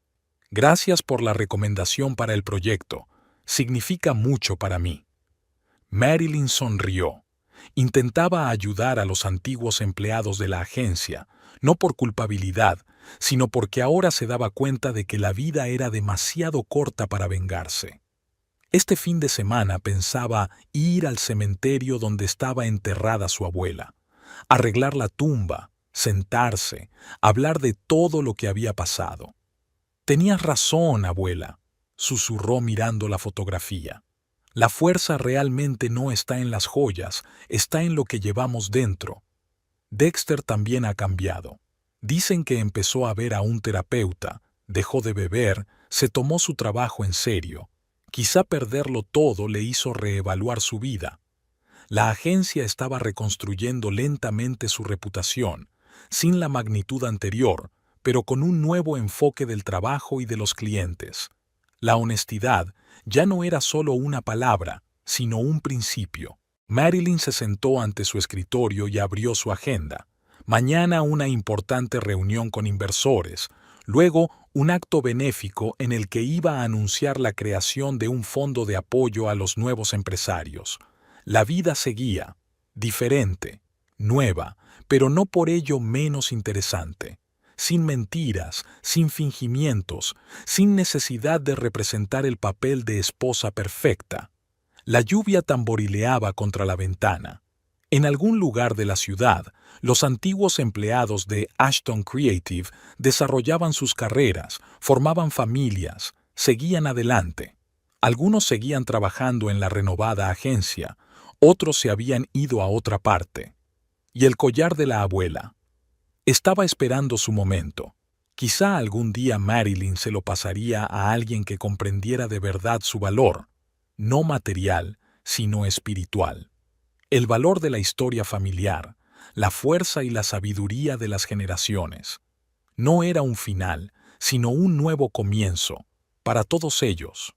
Gracias por la recomendación para el proyecto. Significa mucho para mí. Marilyn sonrió. Intentaba ayudar a los antiguos empleados de la agencia, no por culpabilidad, sino porque ahora se daba cuenta de que la vida era demasiado corta para vengarse. Este fin de semana pensaba ir al cementerio donde estaba enterrada su abuela. arreglar la tumba, sentarse, hablar de todo lo que había pasado. «Tenías razón, abuela», susurró mirando la fotografía. «La fuerza realmente no está en las joyas, está en lo que llevamos dentro». Dexter también ha cambiado. Dicen que empezó a ver a un terapeuta, dejó de beber, se tomó su trabajo en serio. Quizá perderlo todo le hizo reevaluar su vida. La agencia estaba reconstruyendo lentamente su reputación, sin la magnitud anterior, pero con un nuevo enfoque del trabajo y de los clientes. La honestidad ya no era solo una palabra, sino un principio. Marilyn se sentó ante su escritorio y abrió su agenda. Mañana una importante reunión con inversores, luego un acto benéfico en el que iba a anunciar la creación de un fondo de apoyo a los nuevos empresarios. La vida seguía, diferente, nueva, pero no por ello menos interesante. Sin mentiras, sin fingimientos, sin necesidad de representar el papel de esposa perfecta. La lluvia tamborileaba contra la ventana. En algún lugar de la ciudad, los antiguos empleados de Ashton Creative desarrollaban sus carreras, formaban familias, seguían adelante. Algunos seguían trabajando en la renovada agencia, otros se habían ido a otra parte. Y el collar de la abuela. Estaba esperando su momento. Quizá algún día Marilyn se lo pasaría a alguien que comprendiera de verdad su valor, no material, sino espiritual. El valor de la historia familiar, la fuerza y la sabiduría de las generaciones. No era un final, sino un nuevo comienzo, para todos ellos.